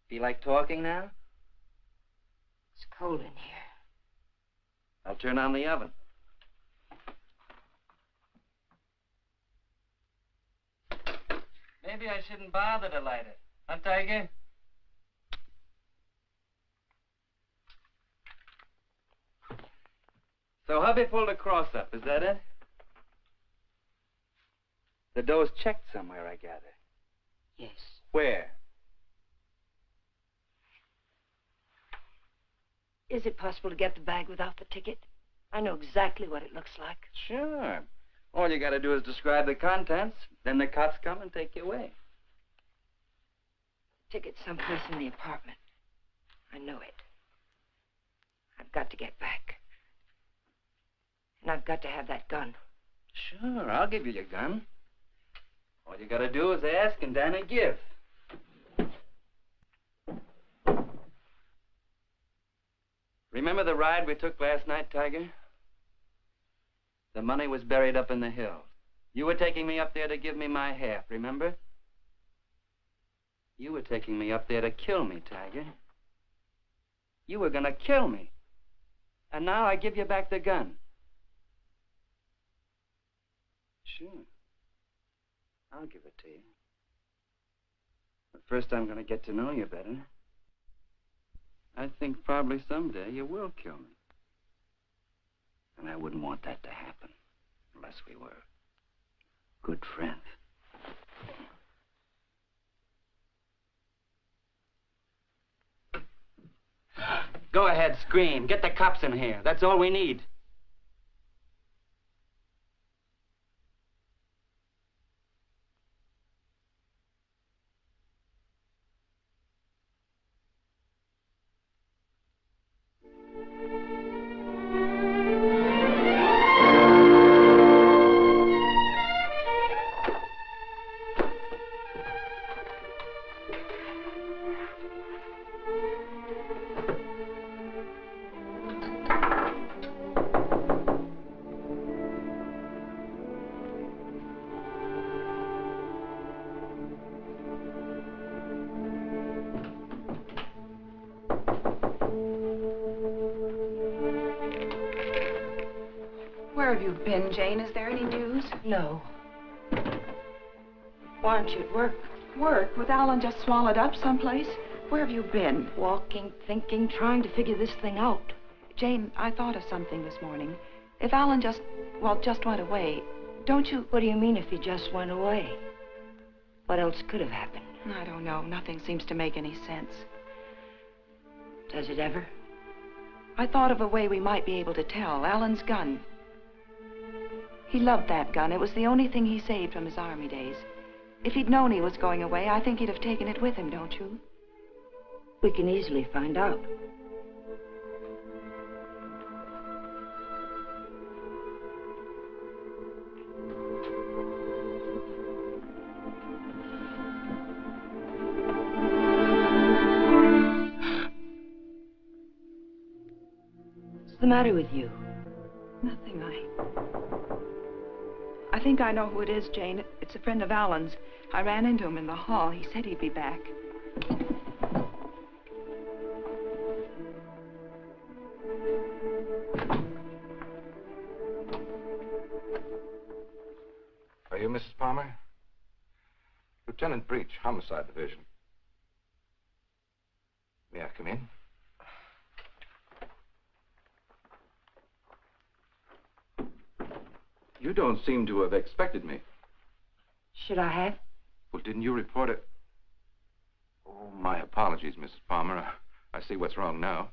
Speaker 3: Feel like talking now?
Speaker 2: It's cold in here.
Speaker 3: I'll turn on the oven. Maybe I shouldn't bother to light it. Huh, Tiger? So hubby pulled a cross up, is that it? The dough's checked somewhere, I gather.
Speaker 2: Yes.
Speaker 3: Where?
Speaker 2: Is it possible to get the bag without the ticket? I know exactly what it looks like.
Speaker 3: Sure. All you gotta do is describe the contents, then the cops come and take you away.
Speaker 2: Ticket's someplace in the apartment. I know it. I've got to get back. And I've got to have that gun.
Speaker 3: Sure, I'll give you your gun. All you gotta do is ask and Danny give. Remember the ride we took last night, Tiger? The money was buried up in the hills. You were taking me up there to give me my half, remember? You were taking me up there to kill me, Tiger. You were gonna kill me. And now I give you back the gun. Sure. I'll give it to you. But first I'm gonna get to know you better. I think probably someday you will kill me. And I wouldn't want that to happen unless we were good friends. Go ahead, scream. Get the cops in here. That's all we need.
Speaker 5: Where have you been, Jane? Is there any news?
Speaker 2: No. Why aren't you at work?
Speaker 5: Work? With Alan just swallowed up someplace? Where have you been?
Speaker 2: Walking, thinking, trying to figure this thing out.
Speaker 5: Jane, I thought of something this morning. If Alan just went away, don't you...
Speaker 2: What do you mean if he just went away? What else could have happened?
Speaker 5: I don't know. Nothing seems to make any sense.
Speaker 2: Does it ever?
Speaker 5: I thought of a way we might be able to tell. Alan's gun. He loved that gun. It was the only thing he saved from his army days. If he'd known he was going away, I think he'd have taken it with him, don't you?
Speaker 2: We can easily find out. the matter with you?
Speaker 5: Nothing. I think I know who it is, Jane. It's a friend of Alan's. I ran into him in the hall. He said he'd be back.
Speaker 1: Are you Mrs. Palmer? Lieutenant Breach, Homicide Division. May I come in? You don't seem to have expected me.
Speaker 2: Should I have?
Speaker 1: Well, didn't you report it? Oh, my apologies, Mrs. Palmer. I see what's wrong now.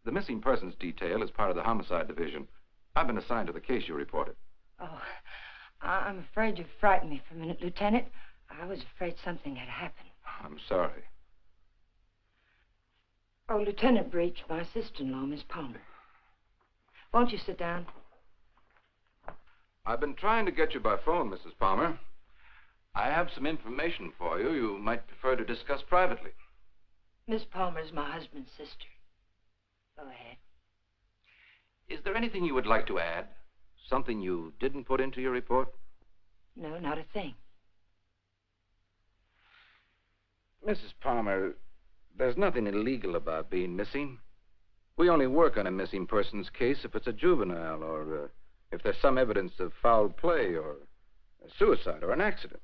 Speaker 1: The missing persons detail is part of the Homicide Division. I've been assigned to the case you reported.
Speaker 2: Oh, I'm afraid you frightened me for a minute, Lieutenant. I was afraid something had happened.
Speaker 1: I'm sorry.
Speaker 2: Oh, Lieutenant Breach, my sister-in-law, Miss Palmer. Won't you sit down?
Speaker 1: I've been trying to get you by phone, Mrs. Palmer. I have some information for you you might prefer to discuss privately.
Speaker 2: Miss Palmer's my husband's sister. Go ahead.
Speaker 1: Is there anything you would like to add? Something you didn't put into your report?
Speaker 2: No, not a thing.
Speaker 1: Mrs. Palmer, there's nothing illegal about being missing. We only work on a missing persons case if it's a juvenile or if there's some evidence of foul play or a suicide or an accident.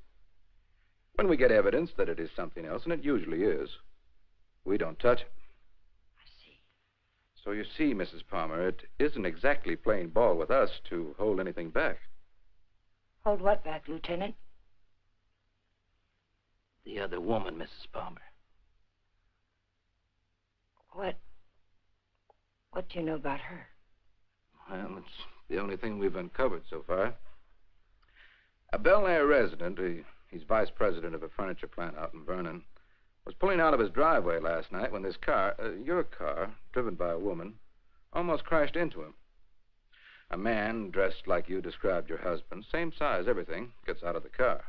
Speaker 1: When we get evidence that it is something else, and it usually is, we don't touch it.
Speaker 2: I see.
Speaker 1: So you see, Mrs. Palmer, it isn't exactly playing ball with us to hold anything back.
Speaker 2: Hold what back, Lieutenant?
Speaker 8: The other woman, Mrs. Palmer.
Speaker 2: What do you know about her?
Speaker 1: Well, it's the only thing we've uncovered so far. A Bel Air resident, he's vice president of a furniture plant out in Vernon, was pulling out of his driveway last night when this car, your car, driven by a woman, almost crashed into him. A man dressed like you described your husband, same size, everything, gets out of the car.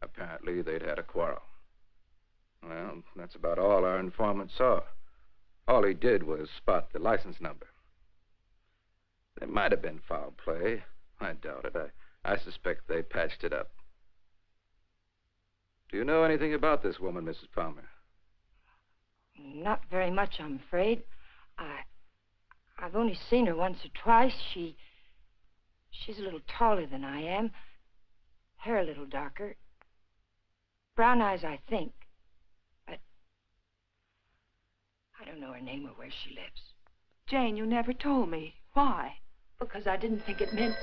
Speaker 1: Apparently, they'd had a quarrel. Well, that's about all our informant saw. All he did was spot the license number. There might have been foul play. I doubt it. I suspect they patched it up. Do you know anything about this woman, Mrs. Palmer?
Speaker 2: Not very much, I'm afraid. I've only seen her once or twice. She's a little taller than I am. Hair a little darker. Brown eyes, I think. But I don't know her name or where she lives.
Speaker 5: Jane, you never told me. Why?
Speaker 2: Because I didn't think it meant...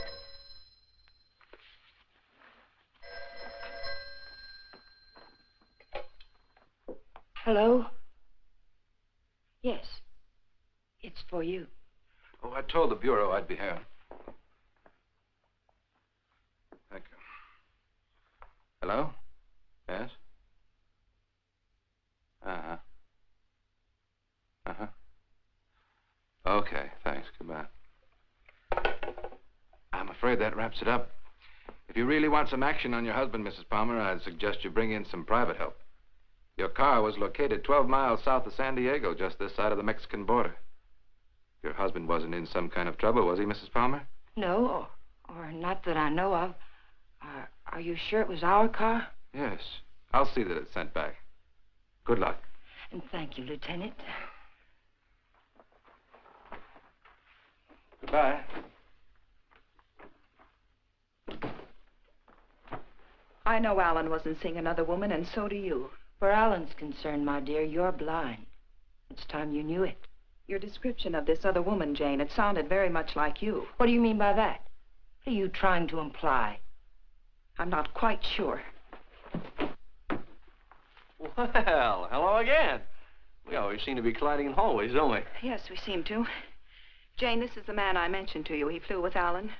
Speaker 2: Hello? Yes. It's for you.
Speaker 1: Oh, I told the Bureau I'd be here. Thank you. Hello? Yes? Uh-huh. Uh-huh. Okay, thanks. Goodbye. I'm afraid that wraps it up. If you really want some action on your husband, Mrs. Palmer, I'd suggest you bring in some private help. Your car was located 12 miles south of San Diego, just this side of the Mexican border. Your husband wasn't in some kind of trouble, was he, Mrs. Palmer?
Speaker 2: No, or not that I know of. Are you sure it was our car?
Speaker 1: Yes. I'll see that it's sent back. Good luck.
Speaker 2: And thank you, Lieutenant.
Speaker 1: Goodbye.
Speaker 5: I know Alan wasn't seeing another woman, and so do you.
Speaker 2: Where Alan's concerned, my dear, you're blind. It's time you knew it.
Speaker 5: Your description of this other woman, Jane, it sounded very much like you.
Speaker 2: What do you mean by that? What are you trying to imply?
Speaker 5: I'm not quite sure.
Speaker 13: Well, hello again. We always seem to be colliding in hallways, don't we?
Speaker 5: Yes, we seem to. Jane, this is the man I mentioned to you. He flew with Alan.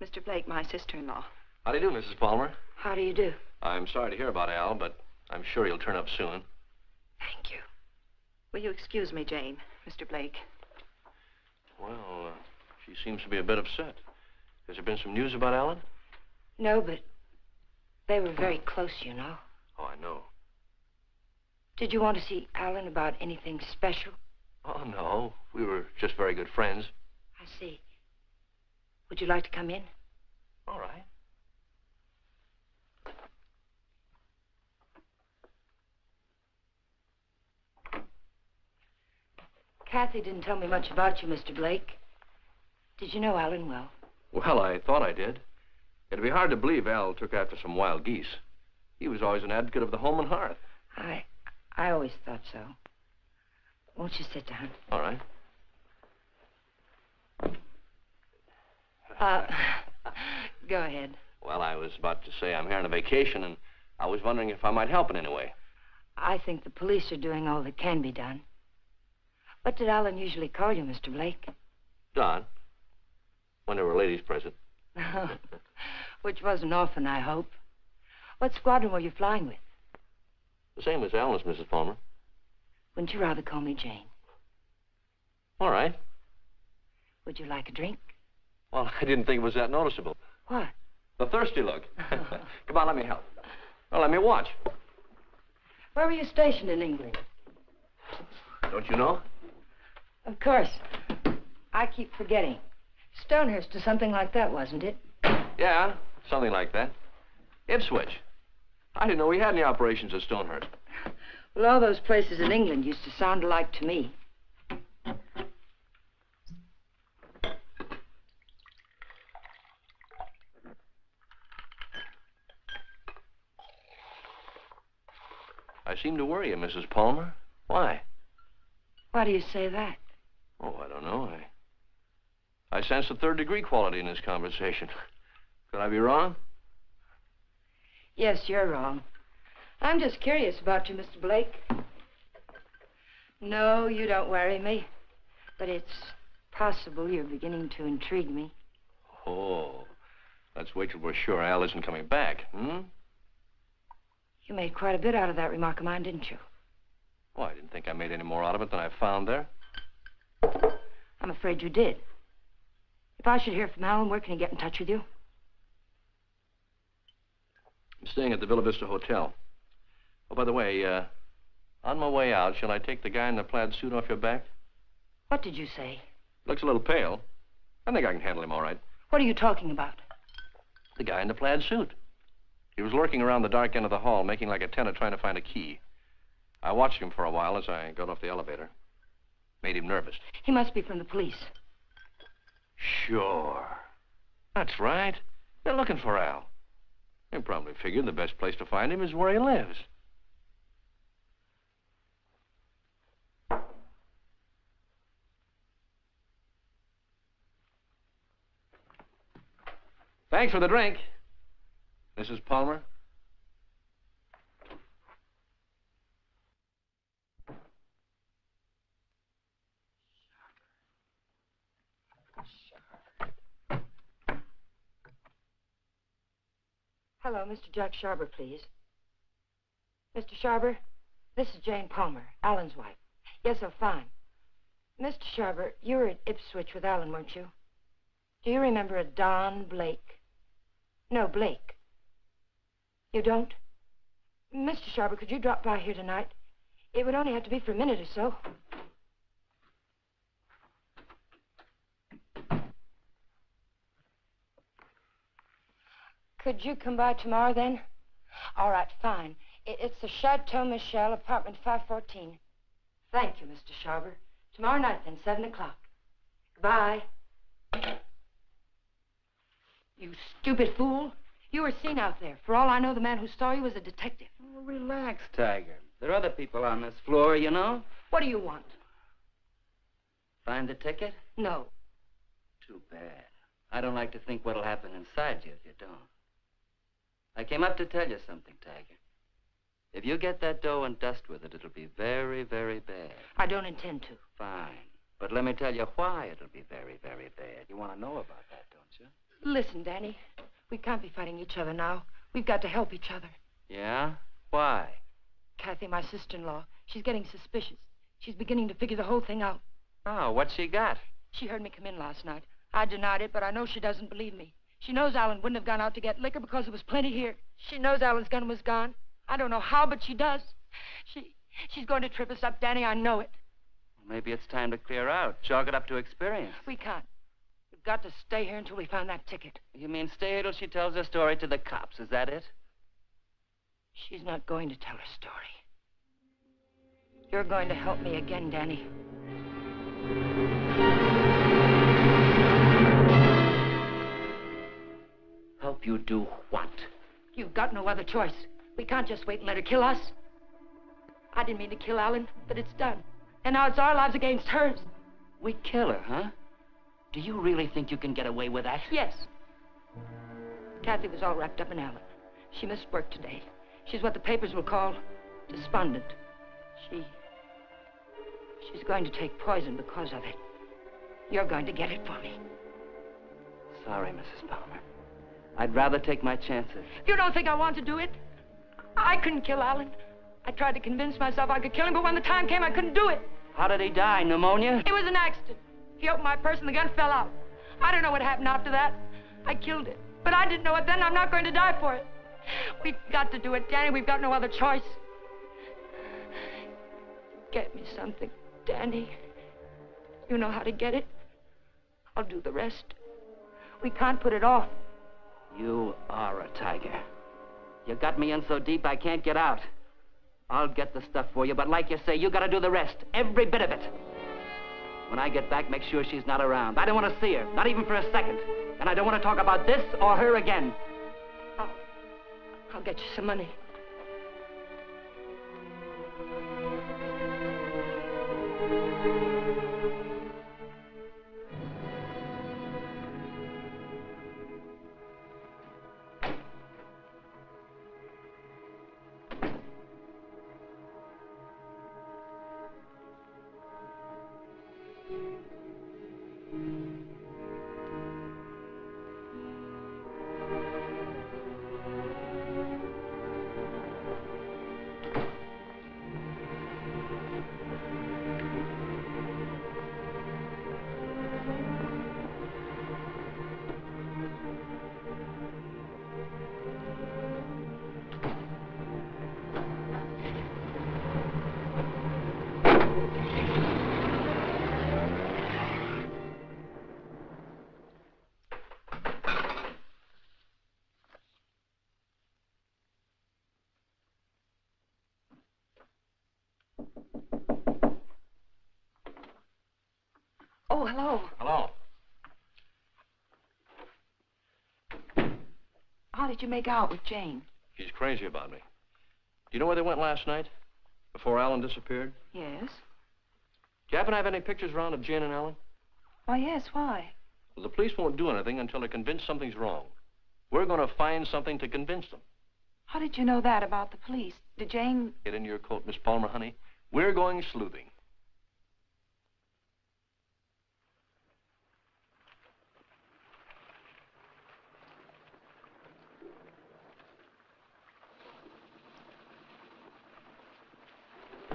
Speaker 5: Mr. Blake, my sister-in-law.
Speaker 13: How do you do, Mrs. Palmer?
Speaker 2: How do you do?
Speaker 13: I'm sorry to hear about Al, but I'm sure he'll turn up soon.
Speaker 5: Thank you. Will you excuse me, Jane, Mr. Blake?
Speaker 13: Well, she seems to be a bit upset. Has there been some news about Alan?
Speaker 2: No, but they were very close, you know.
Speaker 13: Oh, I know.
Speaker 2: Did you want to see Alan about anything special?
Speaker 13: Oh, no. We were just very good friends.
Speaker 2: Would you like to come in?
Speaker 13: All right.
Speaker 2: Kathy didn't tell me much about you, Mr. Blake. Did you know Alan well?
Speaker 13: Well, I thought I did. It'd be hard to believe Al took after some wild geese. He was always an advocate of the home and hearth.
Speaker 2: I always thought so. Won't you sit down?
Speaker 13: All right.
Speaker 2: Go ahead.
Speaker 13: Well, I was about to say I'm here on a vacation, and I was wondering if I might help in any way.
Speaker 2: I think the police are doing all that can be done. What did Alan usually call you, Mr. Blake?
Speaker 13: Don. When there were ladies present.
Speaker 2: Which wasn't often, I hope. What squadron were you flying with?
Speaker 13: The same as Alan's, Mrs. Palmer.
Speaker 2: Wouldn't you rather call me Jane?
Speaker 13: All right.
Speaker 2: Would you like a drink?
Speaker 13: Well, I didn't think it was that noticeable.
Speaker 2: What?
Speaker 13: The thirsty look. Come on, let me help. Well, let me watch.
Speaker 2: Where were you stationed in England?
Speaker 13: Don't you know?
Speaker 2: Of course. I keep forgetting. Stonehurst or something like that, wasn't it?
Speaker 13: Yeah, something like that. Ipswich. I didn't know we had any operations at Stonehurst.
Speaker 2: Well, all those places in England used to sound alike to me.
Speaker 13: I seem to worry you, Mrs. Palmer. Why?
Speaker 2: Why do you say that?
Speaker 13: Oh, I don't know. I sense a third-degree quality in this conversation. Could I be wrong?
Speaker 2: Yes, you're wrong. I'm just curious about you, Mr. Blake. No, you don't worry me. But it's possible you're beginning to intrigue me.
Speaker 13: Oh, let's wait till we're sure Al isn't coming back, hmm?
Speaker 2: You made quite a bit out of that remark of mine, didn't you?
Speaker 13: Well, I didn't think I made any more out of it than I found there.
Speaker 2: I'm afraid you did. If I should hear from Alan, where can he get in touch with you?
Speaker 13: I'm staying at the Villa Vista Hotel. Oh, by the way, on my way out, shall I take the guy in the plaid suit off your back?
Speaker 2: What did you say?
Speaker 13: Looks a little pale. I think I can handle him all right.
Speaker 2: What are you talking about?
Speaker 13: The guy in the plaid suit. He was lurking around the dark end of the hall, making like a tenant trying to find a key. I watched him for a while as I got off the elevator. Made him nervous.
Speaker 2: He must be from the police.
Speaker 13: Sure. That's right. They're looking for Al. They probably figured the best place to find him is where he lives. Thanks for the drink, Mrs. Palmer.
Speaker 2: Hello, Mr. Jack Sharber, please. Mr. Sharber, this is Jane Palmer, Alan's wife. Yes, I'm fine. Mr. Sharber, you were at Ipswich with Alan, weren't you? Do you remember a Don Blake? No, Blake. You don't? Mr. Sharber, could you drop by here tonight? It would only have to be for a minute or so. Could you come by tomorrow, then? All right, fine. It's the Chateau Michel, apartment 514. Thank you, Mr. Sharber. Tomorrow night, then, 7 o'clock. Goodbye. You stupid fool. You were seen out there. For all I know, the man who saw you was a detective.
Speaker 7: Oh, relax, Tiger. There are other people on this floor, you know.
Speaker 2: What do you want?
Speaker 7: Find the ticket?
Speaker 2: No.
Speaker 7: Too bad. I don't like to think what'll happen inside you if you don't. I came up to tell you something, Tiger. If you get that dough and dust with it, it'll be very, very bad.
Speaker 2: I don't intend to.
Speaker 7: Fine. But let me tell you why it'll be very, very bad. You want to know about that, don't you?
Speaker 2: Listen, Danny. We can't be fighting each other now. We've got to help each other.
Speaker 7: Yeah? Why?
Speaker 2: Kathy, my sister-in-law, she's getting suspicious. She's beginning to figure the whole thing out.
Speaker 7: Oh, what's she got?
Speaker 2: She heard me come in last night. I denied it, but I know she doesn't believe me. She knows Alan wouldn't have gone out to get liquor because there was plenty here. She knows Alan's gun was gone. I don't know how, but she does. She's going to trip us up, Danny. I know it.
Speaker 7: Maybe it's time to clear out. Chalk it up to experience.
Speaker 2: We can't. We've got to stay here until we find that ticket.
Speaker 7: You mean stay here till she tells her story to the cops, is that it?
Speaker 2: She's not going to tell her story. You're going to help me again, Danny.
Speaker 8: Help you do what?
Speaker 2: You've got no other choice. We can't just wait and let her kill us. I didn't mean to kill Alan, but it's done. And now it's our lives against hers.
Speaker 8: We kill her, huh? Do you really think you can get away with that?
Speaker 2: Yes. Kathy was all wrapped up in Alan. She missed work today. She's what the papers will call despondent. She's going to take poison because of it. You're going to get it for me.
Speaker 7: Sorry, Mrs. Palmer. I'd rather take my chances.
Speaker 2: You don't think I want to do it? I couldn't kill Alan. I tried to convince myself I could kill him, but when the time came, I couldn't do it.
Speaker 7: How did he die? Pneumonia?
Speaker 2: It was an accident. He opened my purse and the gun fell out. I don't know what happened after that. I killed it. But I didn't know it then. I'm not going to die for it. We've got to do it, Danny. We've got no other choice. Get me something, Danny. You know how to get it. I'll do the rest. We can't put it off.
Speaker 7: You are a tiger. You got me in so deep I can't get out. I'll get the stuff for you, but like you say, you gotta do the rest. Every bit of it. When I get back, make sure she's not around. I don't want to see her, not even for a second. And I don't want to talk about this or her again.
Speaker 2: I'll get you some money.
Speaker 5: Oh, hello.
Speaker 13: Hello.
Speaker 5: How did you make out with Jane?
Speaker 13: She's crazy about me. Do you know where they went last night? Before Alan disappeared?
Speaker 5: Yes.
Speaker 13: Do you happen to have any pictures around of Jane and Alan?
Speaker 5: Why, yes, why?
Speaker 13: Well, the police won't do anything until they're convinced something's wrong. We're going to find something to convince them.
Speaker 5: How did you know that about the police? Did Jane...
Speaker 13: Get in your coat, Miss Palmer, honey. We're going sleuthing.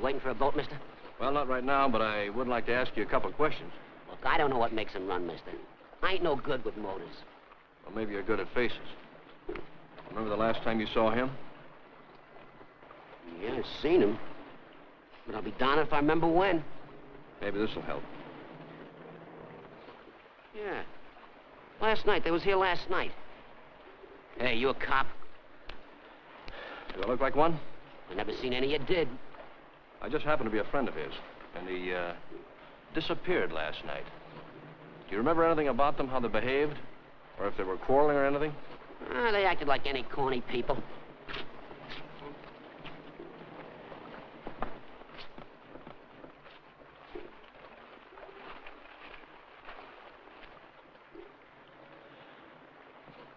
Speaker 8: Waiting for a boat, mister?
Speaker 13: Well, not right now, but I would like to ask you a couple of questions.
Speaker 8: Look, I don't know what makes them run, mister. I ain't no good with motors.
Speaker 13: Well, maybe you're good at faces. Remember the last time you saw him?
Speaker 8: Yeah, I've seen him. But I'll be darned if I remember when.
Speaker 13: Maybe this will help.
Speaker 8: Yeah. Last night. They was here last night. Hey, you a cop?
Speaker 13: Do I look like one?
Speaker 8: I never seen any you did.
Speaker 13: I just happened to be a friend of his, and he, disappeared last night. Do you remember anything about them, how they behaved? Or if they were quarreling or anything?
Speaker 8: They acted like any corny people.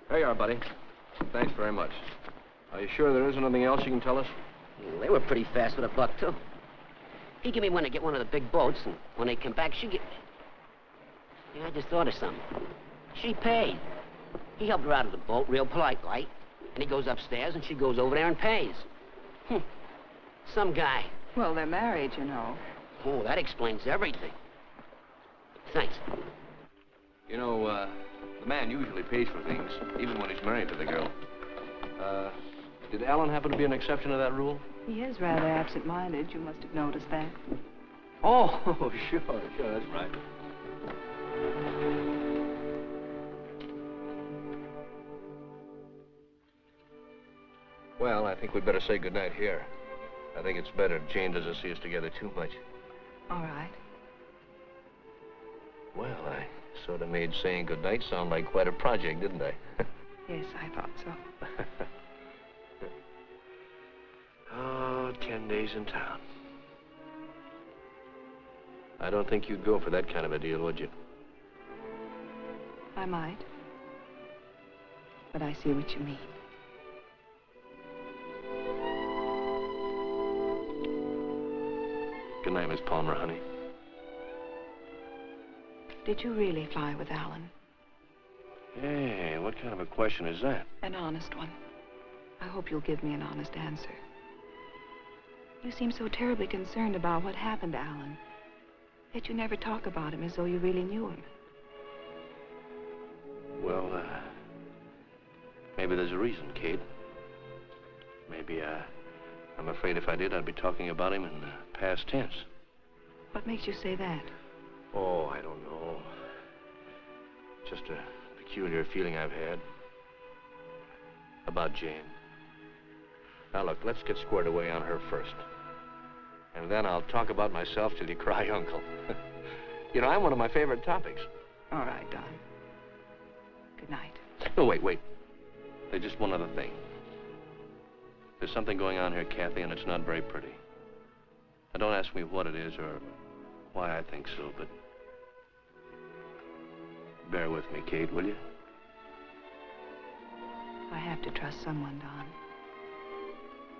Speaker 13: There you are, buddy. Thanks very much. Are you sure there isn't anything else you can tell us?
Speaker 8: Well, they were pretty fast with a buck, too. He gave me one to get one of the big boats, and when they come back, she get... Yeah, I just thought of something. She paid. He helped her out of the boat, real polite, like. And he goes upstairs, and she goes over there and pays. Some guy.
Speaker 5: Well, they're married, you know.
Speaker 8: Oh, that explains everything. Thanks.
Speaker 13: You know, the man usually pays for things, even when he's married to the girl. Did Alan happen to be an exception to that rule?
Speaker 5: He is rather absent-minded. You must have noticed that.
Speaker 13: Oh, sure, that's right. Well, I think we'd better say goodnight here. I think it's better if Jane doesn't see us together too much.
Speaker 5: All right.
Speaker 13: Well, I sort of made saying goodnight sound like quite a project, didn't I?
Speaker 5: Yes, I thought so.
Speaker 13: Oh, 10 days in town. I don't think you'd go for that kind of a deal, would you?
Speaker 5: I might. But I see what you mean.
Speaker 13: Good night, Miss Palmer, honey.
Speaker 5: Did you really fly with Alan?
Speaker 13: Hey, what kind of a question is that?
Speaker 5: An honest one. I hope you'll give me an honest answer. You seem so terribly concerned about what happened to Alan, yet you never talk about him as though you really knew him.
Speaker 13: Well, maybe there's a reason, Kate. Maybe, I'm afraid if I did, I'd be talking about him in the past tense.
Speaker 5: What makes you say that?
Speaker 13: Oh, I don't know. Just a peculiar feeling I've had about Jane. Now, look, let's get squared away on her first. And then I'll talk about myself till you cry uncle. You know, I'm one of my favorite topics.
Speaker 5: All right, Don. Good night.
Speaker 13: No, wait. There's just one other thing. There's something going on here, Kathy, and it's not very pretty. Now, don't ask me what it is or why I think so, but bear with me, Kate, will you?
Speaker 5: I have to trust someone, Don.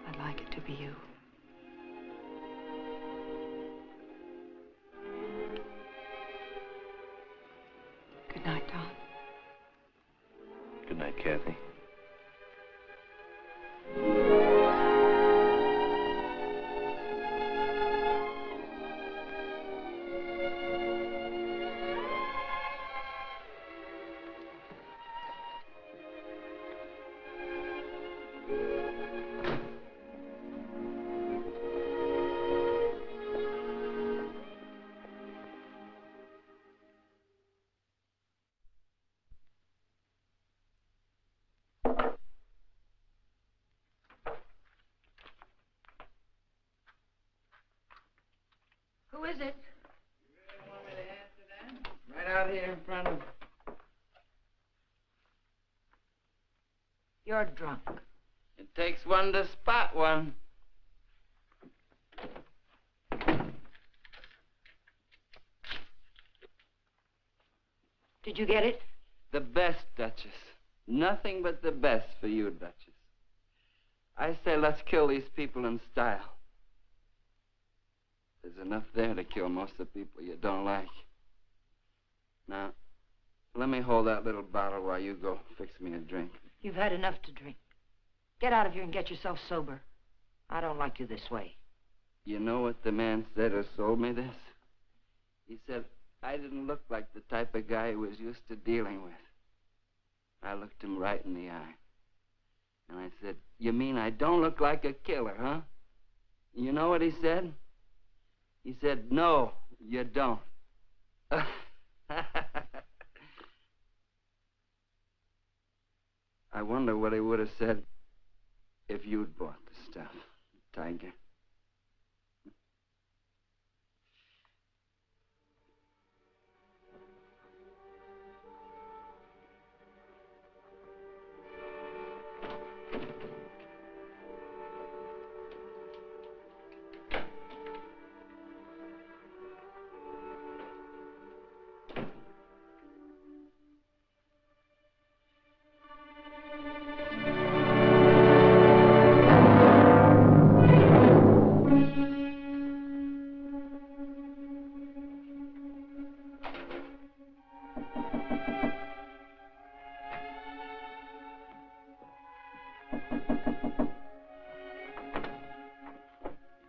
Speaker 5: I'd like it to be you. Good night, Don.
Speaker 13: Good night, Kathy.
Speaker 2: Who is it?
Speaker 3: Right out here in front of...
Speaker 2: You're drunk.
Speaker 3: It takes one to spot one.
Speaker 2: Did you get it?
Speaker 3: The best, Duchess. Nothing but the best for you, Duchess. I say let's kill these people in style. There's enough there to kill most of the people you don't like. Now, let me hold that little bottle while you go fix me a drink.
Speaker 2: You've had enough to drink. Get out of here and get yourself sober. I don't like you this way.
Speaker 3: You know what the man said who sold me this? He said I didn't look like the type of guy he was used to dealing with. I looked him right in the eye. And I said, you mean I don't look like a killer, huh? You know what he said? He said, no, you don't. I wonder what he would have said if you'd bought the stuff, Tiger.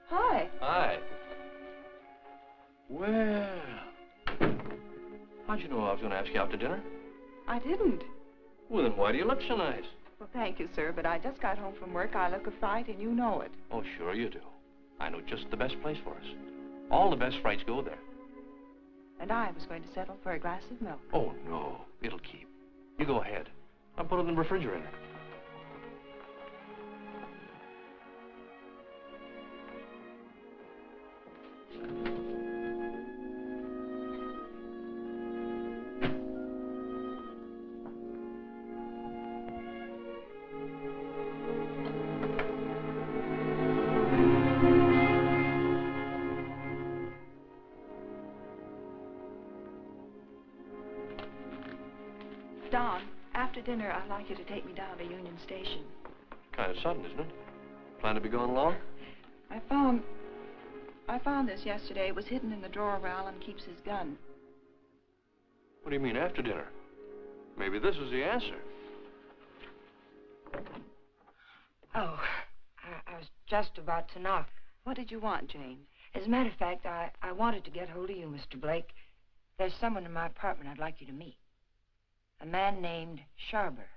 Speaker 5: Hi.
Speaker 13: Hi. Well, how'd you know I was going to ask you out to dinner?
Speaker 5: I didn't.
Speaker 13: Well, then why do you look so nice?
Speaker 5: Well, thank you, sir, but I just got home from work. I look a fright, and you know it.
Speaker 13: Oh, sure you do. I know just the best place for us. All the best frights go there.
Speaker 5: And I was going to settle for a glass of milk.
Speaker 13: Oh, no. It'll keep. You go ahead. I'll put it in the refrigerator.
Speaker 5: Don, after dinner, I'd like you to take me down to Union Station.
Speaker 13: Kind of sudden, isn't it? Plan to be gone long?
Speaker 5: I found this yesterday. It was hidden in the drawer where Alan keeps his gun.
Speaker 13: What do you mean, after dinner? Maybe this is the answer.
Speaker 2: Oh, I was just about to knock.
Speaker 5: What did you want, Jane?
Speaker 2: As a matter of fact, I wanted to get hold of you, Mr. Blake. There's someone in my apartment I'd like you to meet. A man named Sharber.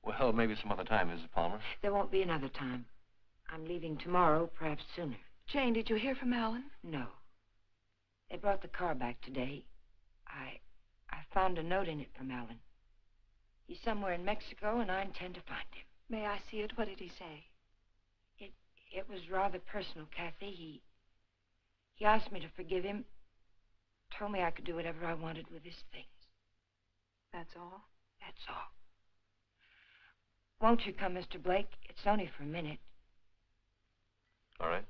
Speaker 13: Well, maybe some other time, Mrs. Palmer.
Speaker 2: There won't be another time. I'm leaving tomorrow, perhaps sooner.
Speaker 5: Jane, did you hear from Alan?
Speaker 2: No. They brought the car back today. I found a note in it from Alan. He's somewhere in Mexico, and I intend to find him.
Speaker 5: May I see it? What did he say?
Speaker 2: It was rather personal, Kathy. He asked me to forgive him. Told me I could do whatever I wanted with his things.
Speaker 5: That's all?
Speaker 2: That's all. Won't you come, Mr. Blake? It's only for a minute.
Speaker 13: All right.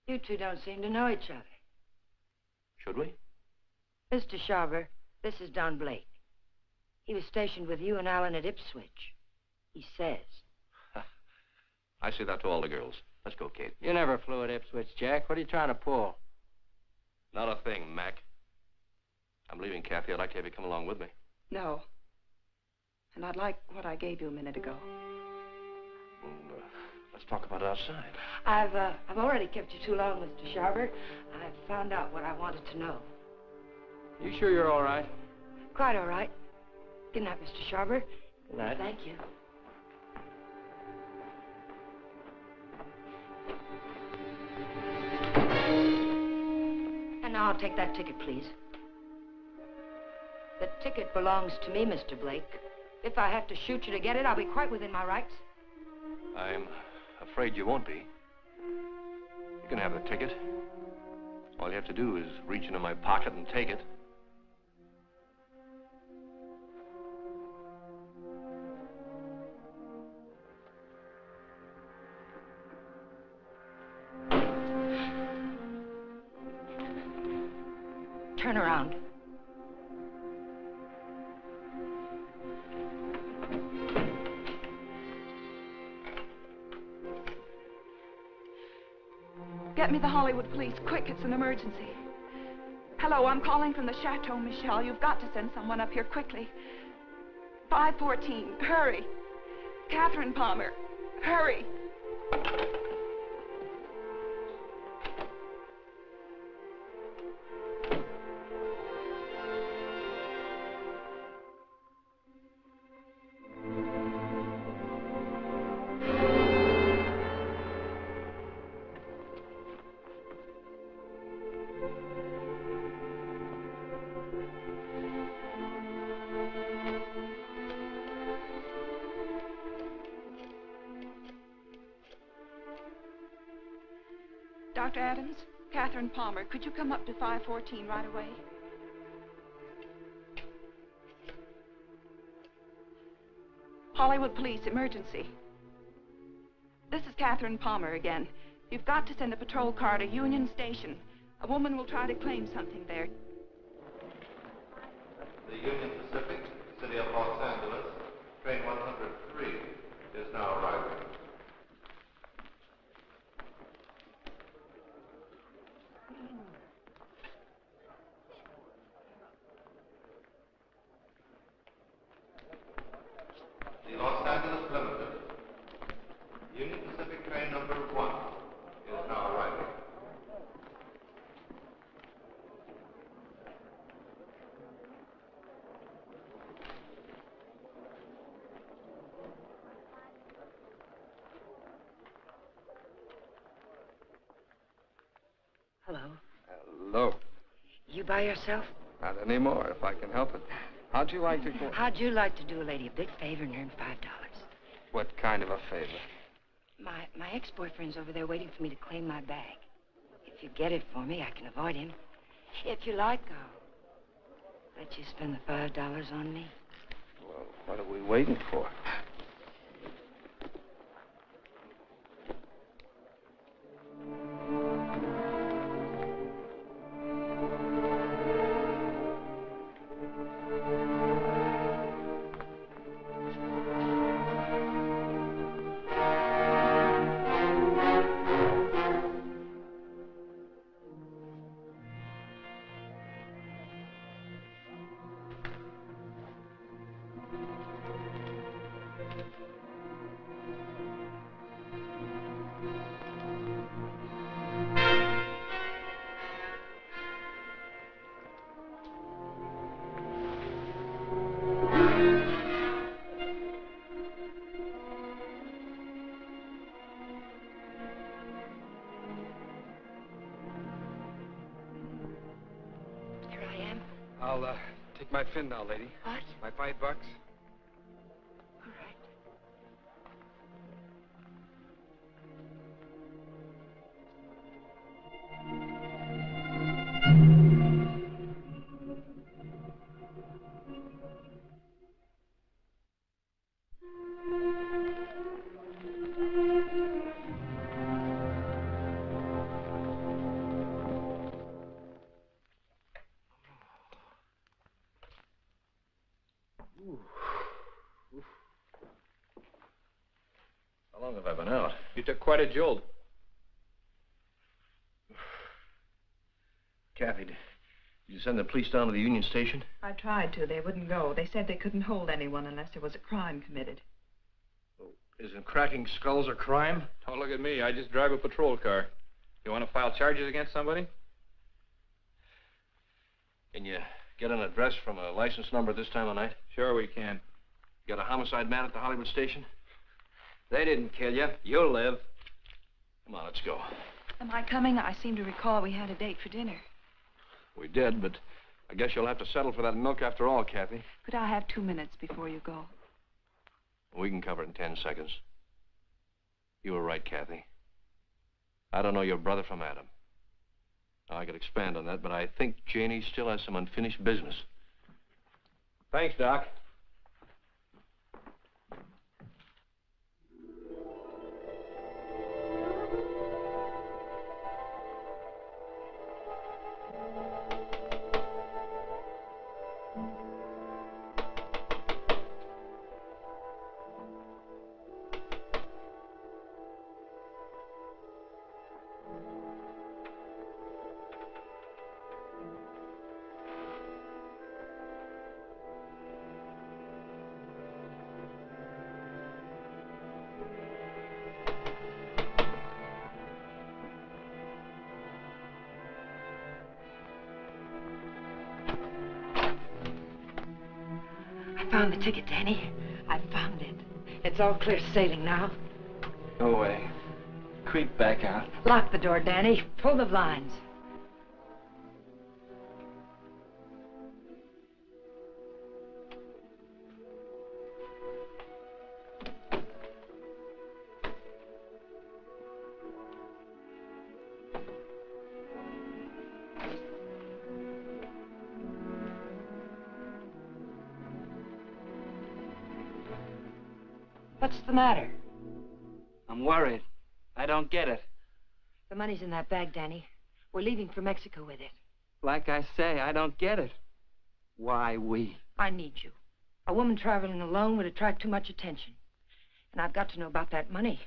Speaker 2: You two don't seem to know each other.
Speaker 13: Should we?
Speaker 2: Mr. Sharber, this is Don Blake. He was stationed with you and Alan at Ipswich. He says.
Speaker 13: I say that to all the girls. Let's go, Kate.
Speaker 11: You never flew at Ipswich, Jack. What are you trying to pull?
Speaker 13: Not a thing, Mac. I'm leaving, Kathy. I'd like to have you come along with me.
Speaker 5: No. And I'd like what I gave you a minute ago.
Speaker 13: Well, let's talk about it outside.
Speaker 2: I've already kept you too long, Mr. Sharber. I've found out what I wanted to know.
Speaker 11: You sure you're all right?
Speaker 2: Quite all right. Good night, Mr. Sharber.
Speaker 11: Good night.
Speaker 2: Thank you. And now I'll take that ticket, please. The ticket belongs to me, Mr. Blake. If I have to shoot you to get it, I'll be quite within my rights.
Speaker 13: I'm afraid you won't be. You can have the ticket. All you have to do is reach into my pocket and take it.
Speaker 2: Turn around.
Speaker 5: Get me the Hollywood police, quick, it's an emergency. Hello, I'm calling from the Chateau Michel. You've got to send someone up here quickly. 514, hurry. Catherine Palmer, hurry. Dr. Adams, Catherine Palmer, could you come up to 514 right away? Hollywood Police, emergency. This is Catherine Palmer again. You've got to send a patrol car to Union Station. A woman will try to claim something there.
Speaker 6: The Union Pacific, City of Los Angeles, train 103 is now arriving. The Los Angeles Limited, Union Pacific train number 1 is now arriving.
Speaker 2: Hello.
Speaker 14: Hello.
Speaker 2: You by yourself?
Speaker 14: Not anymore, if I can help it. How'd you like to go?
Speaker 2: How'd you like to do a lady a big favor and earn $5?
Speaker 14: What kind of a favor?
Speaker 2: My ex-boyfriend's over there waiting for me to claim my bag. If you get it for me, I can avoid him. If you like, I'll let you spend the $5 on me.
Speaker 14: Well, what are we waiting for? I'll take my fin now, lady.
Speaker 2: What?
Speaker 14: My $5.
Speaker 2: All right.
Speaker 13: How long have I been out?
Speaker 11: You took quite a jolt.
Speaker 13: Kathy, did you send the police down to the Union Station?
Speaker 5: I tried to. They wouldn't go. They said they couldn't hold anyone unless there was a crime committed.
Speaker 13: Isn't cracking skulls a crime?
Speaker 11: Don't look at me. I just drive a patrol car. You want to file charges against somebody?
Speaker 13: Can you get an address from a license number this time of night?
Speaker 11: Sure we can.
Speaker 13: Got a homicide man at the Hollywood station?
Speaker 3: They didn't kill you. You'll live.
Speaker 13: Come on, let's go.
Speaker 5: Am I coming? I seem to recall we had a date for dinner.
Speaker 13: We did, but I guess you'll have to settle for that milk after all, Kathy.
Speaker 5: Could I have 2 minutes before you go?
Speaker 13: We can cover it in 10 seconds. You were right, Kathy. I don't know your brother from Adam. Now, I could expand on that, but I think Janie still has some unfinished business.
Speaker 11: Thanks, Doc.
Speaker 2: I found the ticket, Danny. I found it. It's all clear sailing now.
Speaker 3: Go away. Creep back out.
Speaker 2: Lock the door, Danny. Pull the blinds. What's the matter?
Speaker 3: I'm worried. I don't get it.
Speaker 2: The money's in that bag, Danny. We're leaving for Mexico with it.
Speaker 3: Like I say, I don't get it. Why we?
Speaker 2: I need you. A woman traveling alone would attract too much attention. And I've got to know about that money.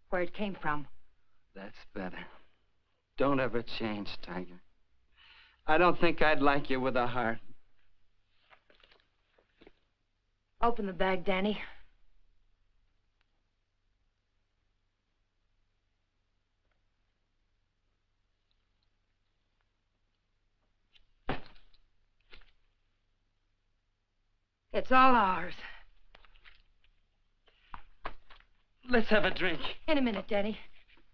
Speaker 2: Where it came from.
Speaker 3: That's better. Don't ever change, Tiger. I don't think I'd like you with a heart.
Speaker 2: Open the bag, Danny. It's all ours.
Speaker 3: Let's have a drink.
Speaker 2: In a minute, Danny.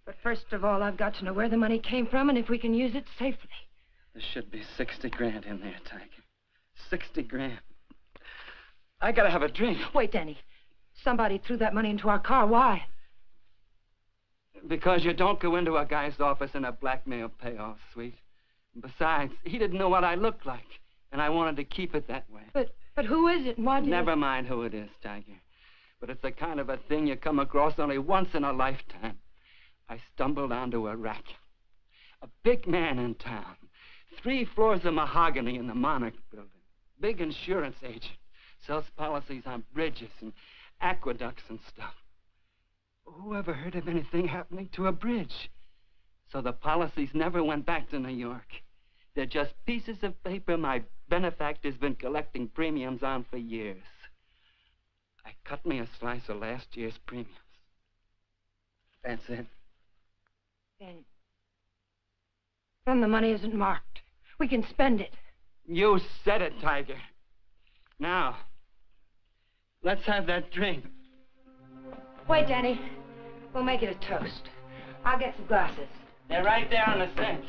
Speaker 2: But first of all, I've got to know where the money came from and if we can use it safely.
Speaker 7: There should be 60 grand in there, Tiger. 60 grand. I gotta have a drink.
Speaker 2: Wait, Danny. Somebody threw that money into our car. Why?
Speaker 7: Because you don't go into a guy's office in a blackmail payoff, sweet. Besides, he didn't know what I looked like, and I wanted to keep it that way.
Speaker 2: But who is it and why did
Speaker 7: Never mind who it is, Tiger. But it's the kind of a thing you come across only once in a lifetime. I stumbled onto a rat. A big man in town. 3 floors of mahogany in the Monarch building. Big insurance agent. Sells policies on bridges and aqueducts and stuff. Who ever heard of anything happening to a bridge? So the policies never went back to New York. They're just pieces of paper my benefactor's been collecting premiums on for years. I cut me a slice of last year's premiums. That's it.
Speaker 2: Then the money isn't marked. We can spend it.
Speaker 7: You said it, Tiger. Now, let's have that drink.
Speaker 2: Wait, Danny. We'll make it a toast. I'll get some glasses.
Speaker 7: They're right there on the sink.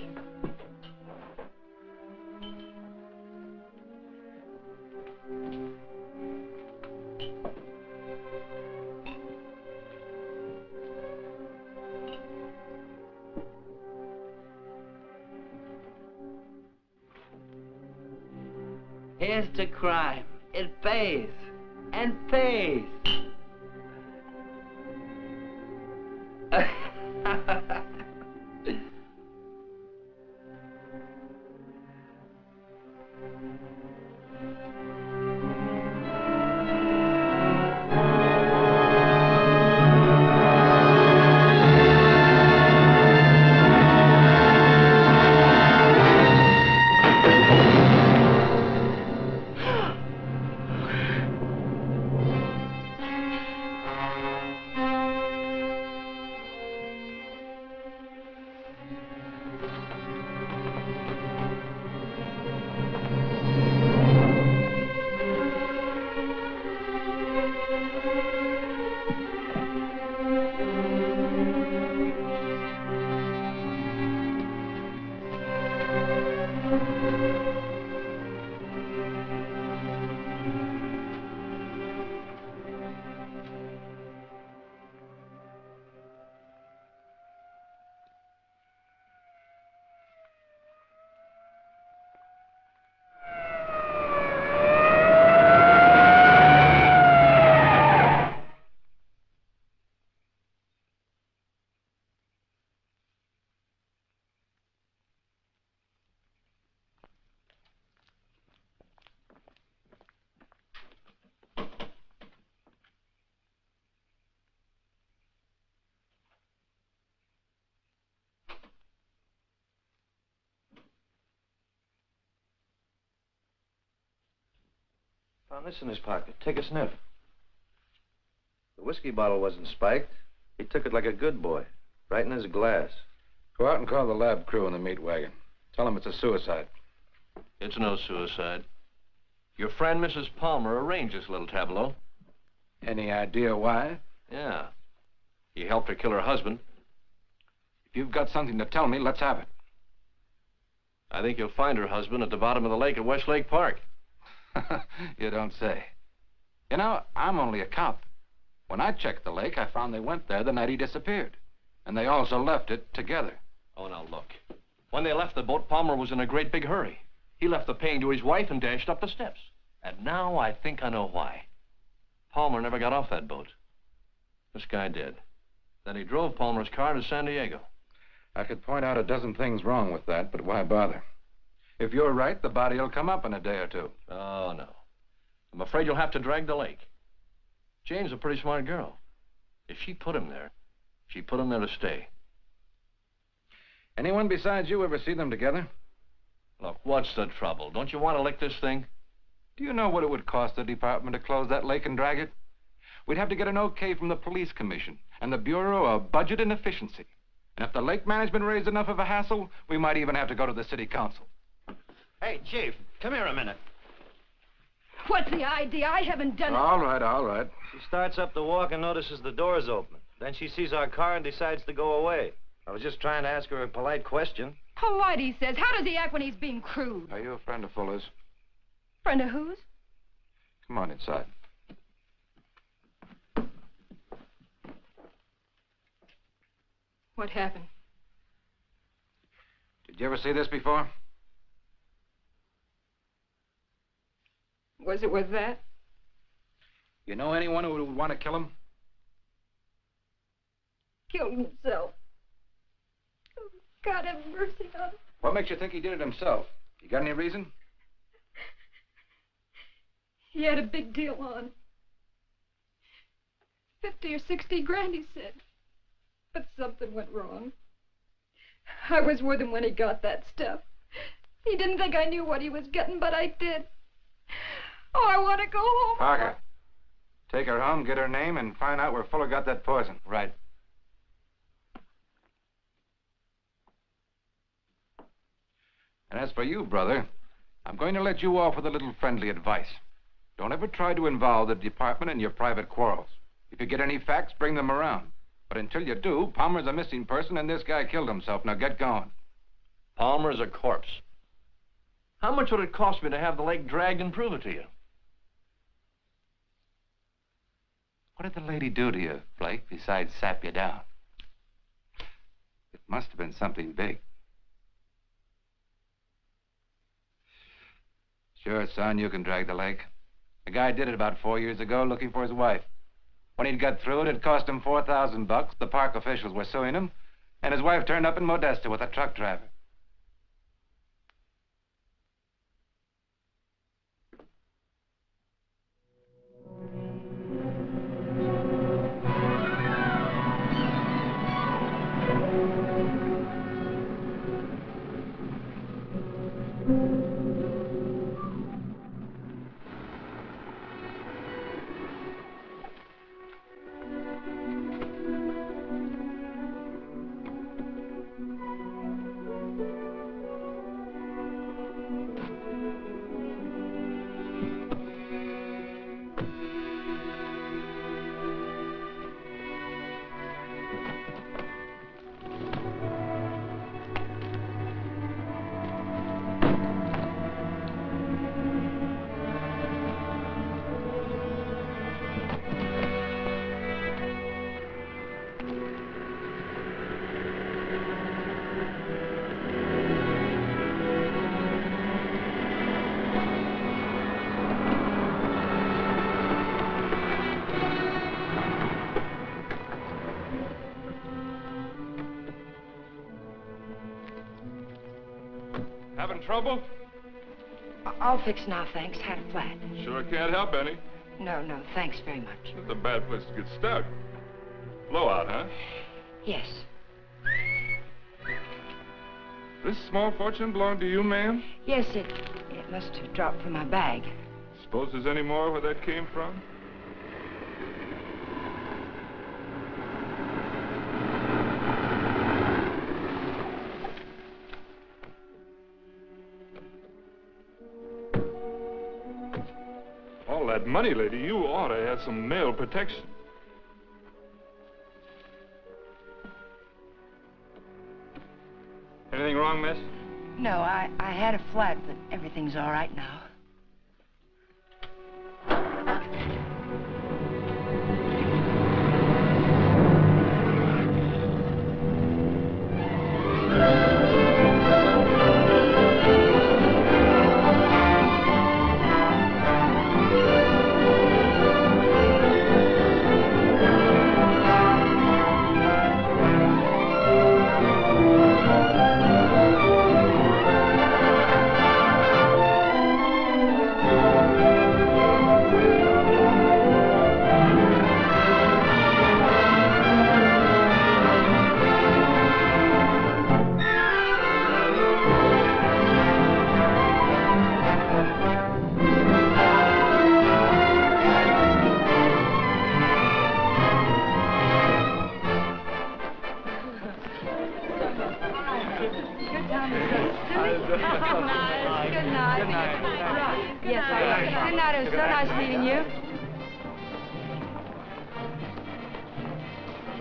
Speaker 7: Here's to crime. It pays. And pays.
Speaker 6: Found this in his pocket. Take a sniff. The whiskey bottle wasn't spiked. He took it like a good boy, right in his glass.
Speaker 1: Go out and call the lab crew in the meat wagon. Tell them it's a suicide.
Speaker 13: It's no suicide. Your friend, Mrs. Palmer, arranged this little tableau.
Speaker 1: Any idea why?
Speaker 13: Yeah. He helped her kill her husband.
Speaker 1: If you've got something to tell me, let's have it.
Speaker 13: I think you'll find her husband at the bottom of the lake at Westlake Park.
Speaker 1: You don't say. You know, I'm only a cop. When I checked the lake, I found they went there the night he disappeared. And they also left it together.
Speaker 13: Oh, now look. When they left the boat, Palmer was in a great big hurry. He left the paying to his wife and dashed up the steps. And now I think I know why. Palmer never got off that boat. This guy did. Then he drove Palmer's car to San Diego.
Speaker 1: I could point out a dozen things wrong with that, but why bother? If you're right, the body will come up in a day or two.
Speaker 13: Oh, no. I'm afraid you'll have to drag the lake. Jane's a pretty smart girl. If she put him there, she put him there to stay.
Speaker 1: Anyone besides you ever see them together?
Speaker 13: Look, what's the trouble? Don't you want to lick this thing?
Speaker 1: Do you know what it would cost the department to close that lake and drag it? We'd have to get an okay from the police commission and the Bureau of Budget and Efficiency. And if the lake management raised enough of a hassle, we might even have to go to the city council.
Speaker 11: Hey, Chief, come here a minute.
Speaker 2: What's the idea? I haven't done it.
Speaker 1: All right, all right.
Speaker 11: She starts up the walk and notices the door's open. Then she sees our car and decides to go away. I was just trying to ask her a polite question.
Speaker 9: Polite, he says. How does he act when he's being crude?
Speaker 1: Are you a friend of Fuller's?
Speaker 9: Friend of whose?
Speaker 1: Come on inside.
Speaker 9: What happened?
Speaker 1: Did you ever see this before?
Speaker 9: Was it with that?
Speaker 1: You know anyone who would want to kill him?
Speaker 9: Killed himself. Oh, God have mercy on him.
Speaker 1: What makes you think he did it himself? You got any reason?
Speaker 9: He had a big deal on. 50 or 60 grand, he said. But something went wrong. I was with him when he got that stuff. He didn't think I knew what he was getting, but I did. Oh, I want to go home.
Speaker 1: Parker, take her home, get her name, and find out where Fuller got that poison. Right. And as for you, brother, I'm going to let you off with a little friendly advice. Don't ever try to involve the department in your private quarrels. If you get any facts, bring them around. But until you do, Palmer's a missing person and this guy killed himself. Now get going.
Speaker 13: Palmer's a corpse. How much would it cost me to have the lake dragged and prove it to you?
Speaker 1: What did the lady do to you, Blake, besides sap you down? It must have been something big. Sure, son, you can drag the lake. A guy did it about 4 years ago looking for his wife. When he'd got through it cost him $4,000. The park officials were suing him, and his wife turned up in Modesto with a truck driver.
Speaker 15: Having trouble?
Speaker 2: I'll fix now, thanks. Had a flat.
Speaker 15: Sure can't help any.
Speaker 2: No, thanks very much.
Speaker 15: It's a bad place to get stuck. Blowout, huh?
Speaker 2: Yes.
Speaker 15: This small fortune belong to you, ma'am?
Speaker 2: Yes, it must have dropped from my bag.
Speaker 15: Suppose there's any more where that came from? All that money, lady, you ought to have some mail protection.
Speaker 14: Anything wrong, miss?
Speaker 2: No, I had a flat, but everything's all right now.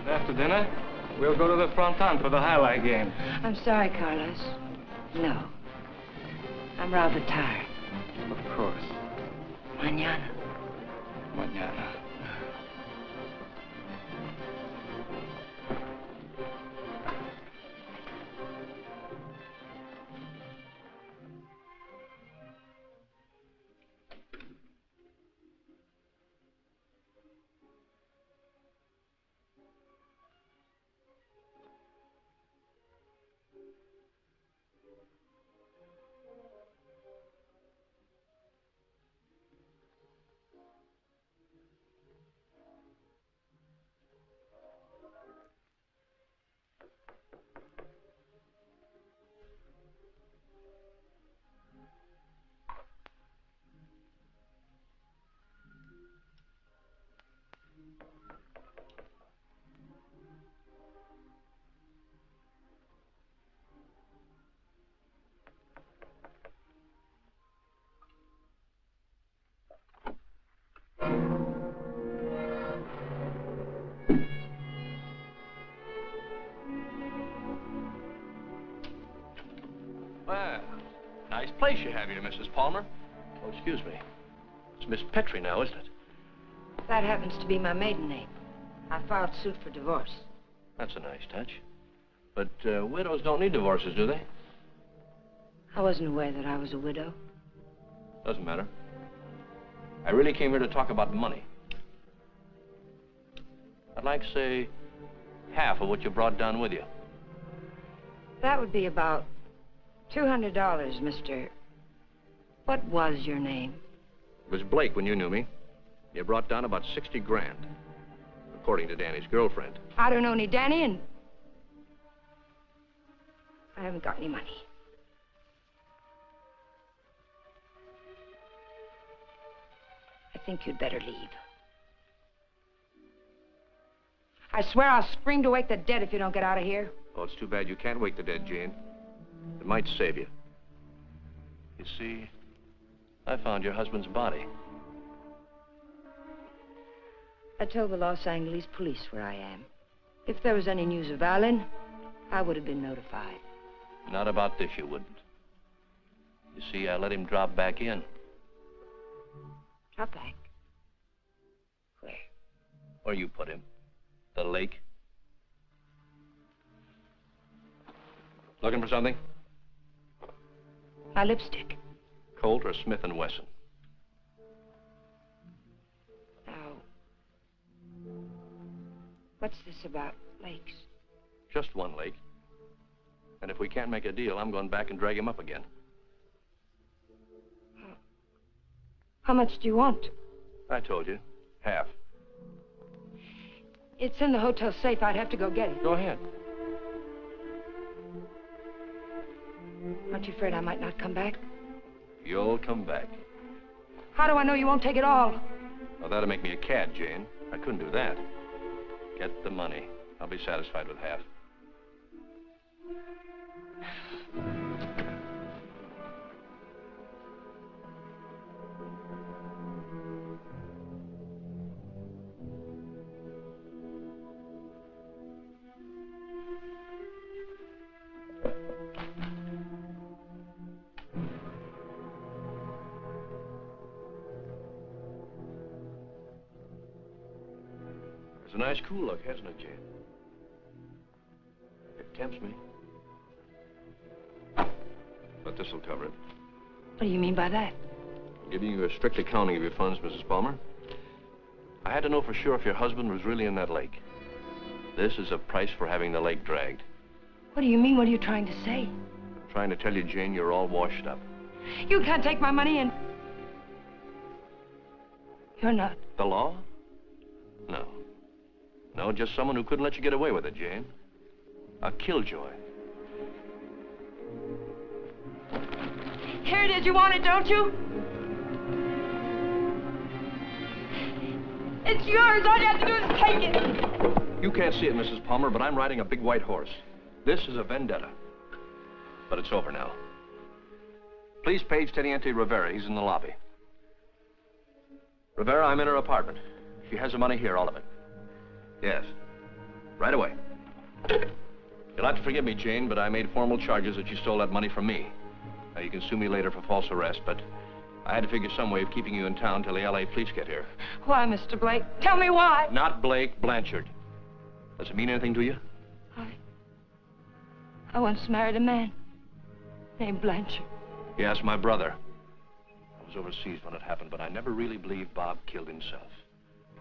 Speaker 15: After dinner?
Speaker 14: We'll go to the Fronton for the highlight game.
Speaker 2: I'm sorry, Carlos. No. I'm rather tired.
Speaker 14: Of course.
Speaker 2: Mañana.
Speaker 14: Mañana.
Speaker 13: Well, nice place you have here, Mrs. Palmer. Oh, excuse me. It's Miss Petrie now, isn't it?
Speaker 2: That happens to be my maiden name. I filed suit for divorce.
Speaker 13: That's a nice touch. But widows don't need divorces, do they?
Speaker 2: I wasn't aware that I was a widow.
Speaker 13: Doesn't matter. I really came here to talk about money. I'd like, say, half of what you brought down with you.
Speaker 2: That would be about $200, Mr. What was your name?
Speaker 13: It was Blake when you knew me. You brought down about 60 grand, according to Danny's girlfriend.
Speaker 2: I don't know any Danny, and I haven't got any money. I think you'd better leave. I swear I'll scream to wake the dead if you don't get out of here.
Speaker 13: Oh, it's too bad you can't wake the dead, Jane. It might save you. You see, I found your husband's body.
Speaker 2: I told the Los Angeles police where I am. If there was any news of Alan, I would have been notified.
Speaker 13: Not about this, you wouldn't. You see, I let him drop back in.
Speaker 2: Drop back? Where?
Speaker 13: Where you put him. The lake. Looking for something?
Speaker 2: My lipstick.
Speaker 13: Colt or Smith & Wesson?
Speaker 2: Now, what's this about lakes?
Speaker 13: Just one lake. And if we can't make a deal, I'm going back and drag him up again.
Speaker 2: How much do you want?
Speaker 13: I told you. Half.
Speaker 2: It's in the hotel safe. I'd have to go get it.
Speaker 13: Go ahead.
Speaker 2: Aren't you afraid I might not come back?
Speaker 13: You'll come back.
Speaker 2: How do I know you won't take it all?
Speaker 13: Well, that'll make me a cad, Jane. I couldn't do that. Get the money. I'll be satisfied with half. It's a nice cool look, hasn't it, Jane? It tempts me. But this'll cover it.
Speaker 2: What do you mean by that?
Speaker 13: Giving you a strict accounting of your funds, Mrs. Palmer. I had to know for sure if your husband was really in that lake. This is a price for having the lake dragged.
Speaker 2: What do you mean? What are you trying to say?
Speaker 13: I'm trying to tell you, Jane, you're all washed up.
Speaker 2: You can't take my money and... You're not.
Speaker 13: The law? No. No, just someone who couldn't let you get away with it, Jane. A killjoy.
Speaker 2: Here it is. You want it, don't you? It's yours. All you have to do is take it.
Speaker 13: You can't see it, Mrs. Palmer, but I'm riding a big white horse. This is a vendetta. But it's over now. Please page Teniente Rivera. He's in the lobby. Rivera, I'm in her apartment. She has the money here, all of it. Yes. Right away. You'll have to forgive me, Jane, but I made formal charges that you stole that money from me. Now, you can sue me later for false arrest, but I had to figure some way of keeping you in town till the L.A. police get here.
Speaker 2: Why, Mr. Blake? Tell me why.
Speaker 13: Not Blake, Blanchard. Does it mean anything to you?
Speaker 2: I once married a man named Blanchard.
Speaker 13: Yes, my brother. I was overseas when it happened, but I never really believed Bob killed himself.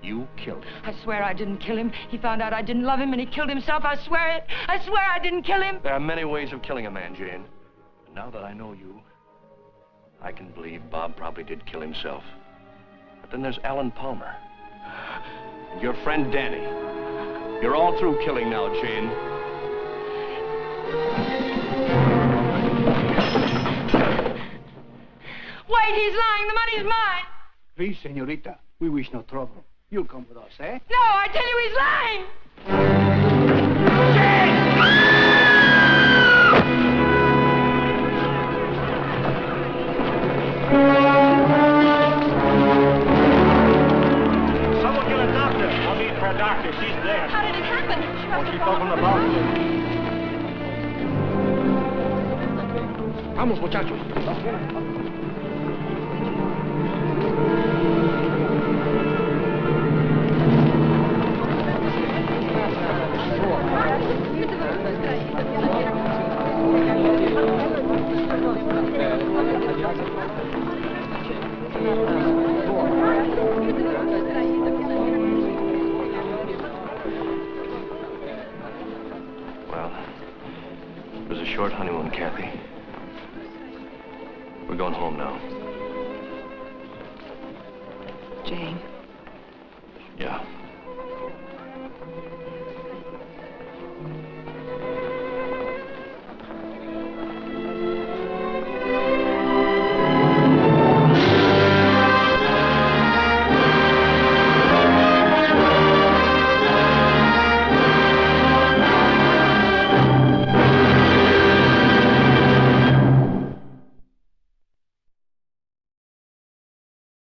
Speaker 13: You killed him.
Speaker 2: I swear I didn't kill him. He found out I didn't love him and he killed himself. I swear it. I swear I didn't kill him.
Speaker 13: There are many ways of killing a man, Jane. And now that I know you, I can believe Bob probably did kill himself. But then there's Alan Palmer. And your friend Danny. You're all through killing now, Jane.
Speaker 2: Wait, he's lying. The money's mine.
Speaker 16: Please, señorita, we wish no trouble. You'll come with us, eh?
Speaker 2: No, I tell you he's lying.
Speaker 10: Someone get a doctor. I'll need for a doctor. She's there.
Speaker 9: How did it happen? She must
Speaker 10: She's
Speaker 9: have
Speaker 10: talking
Speaker 9: fallen.
Speaker 10: about Vamos, muchachos.
Speaker 13: Well, it was a short honeymoon, Kathy. We're going home now.
Speaker 5: Jane.
Speaker 13: Yeah.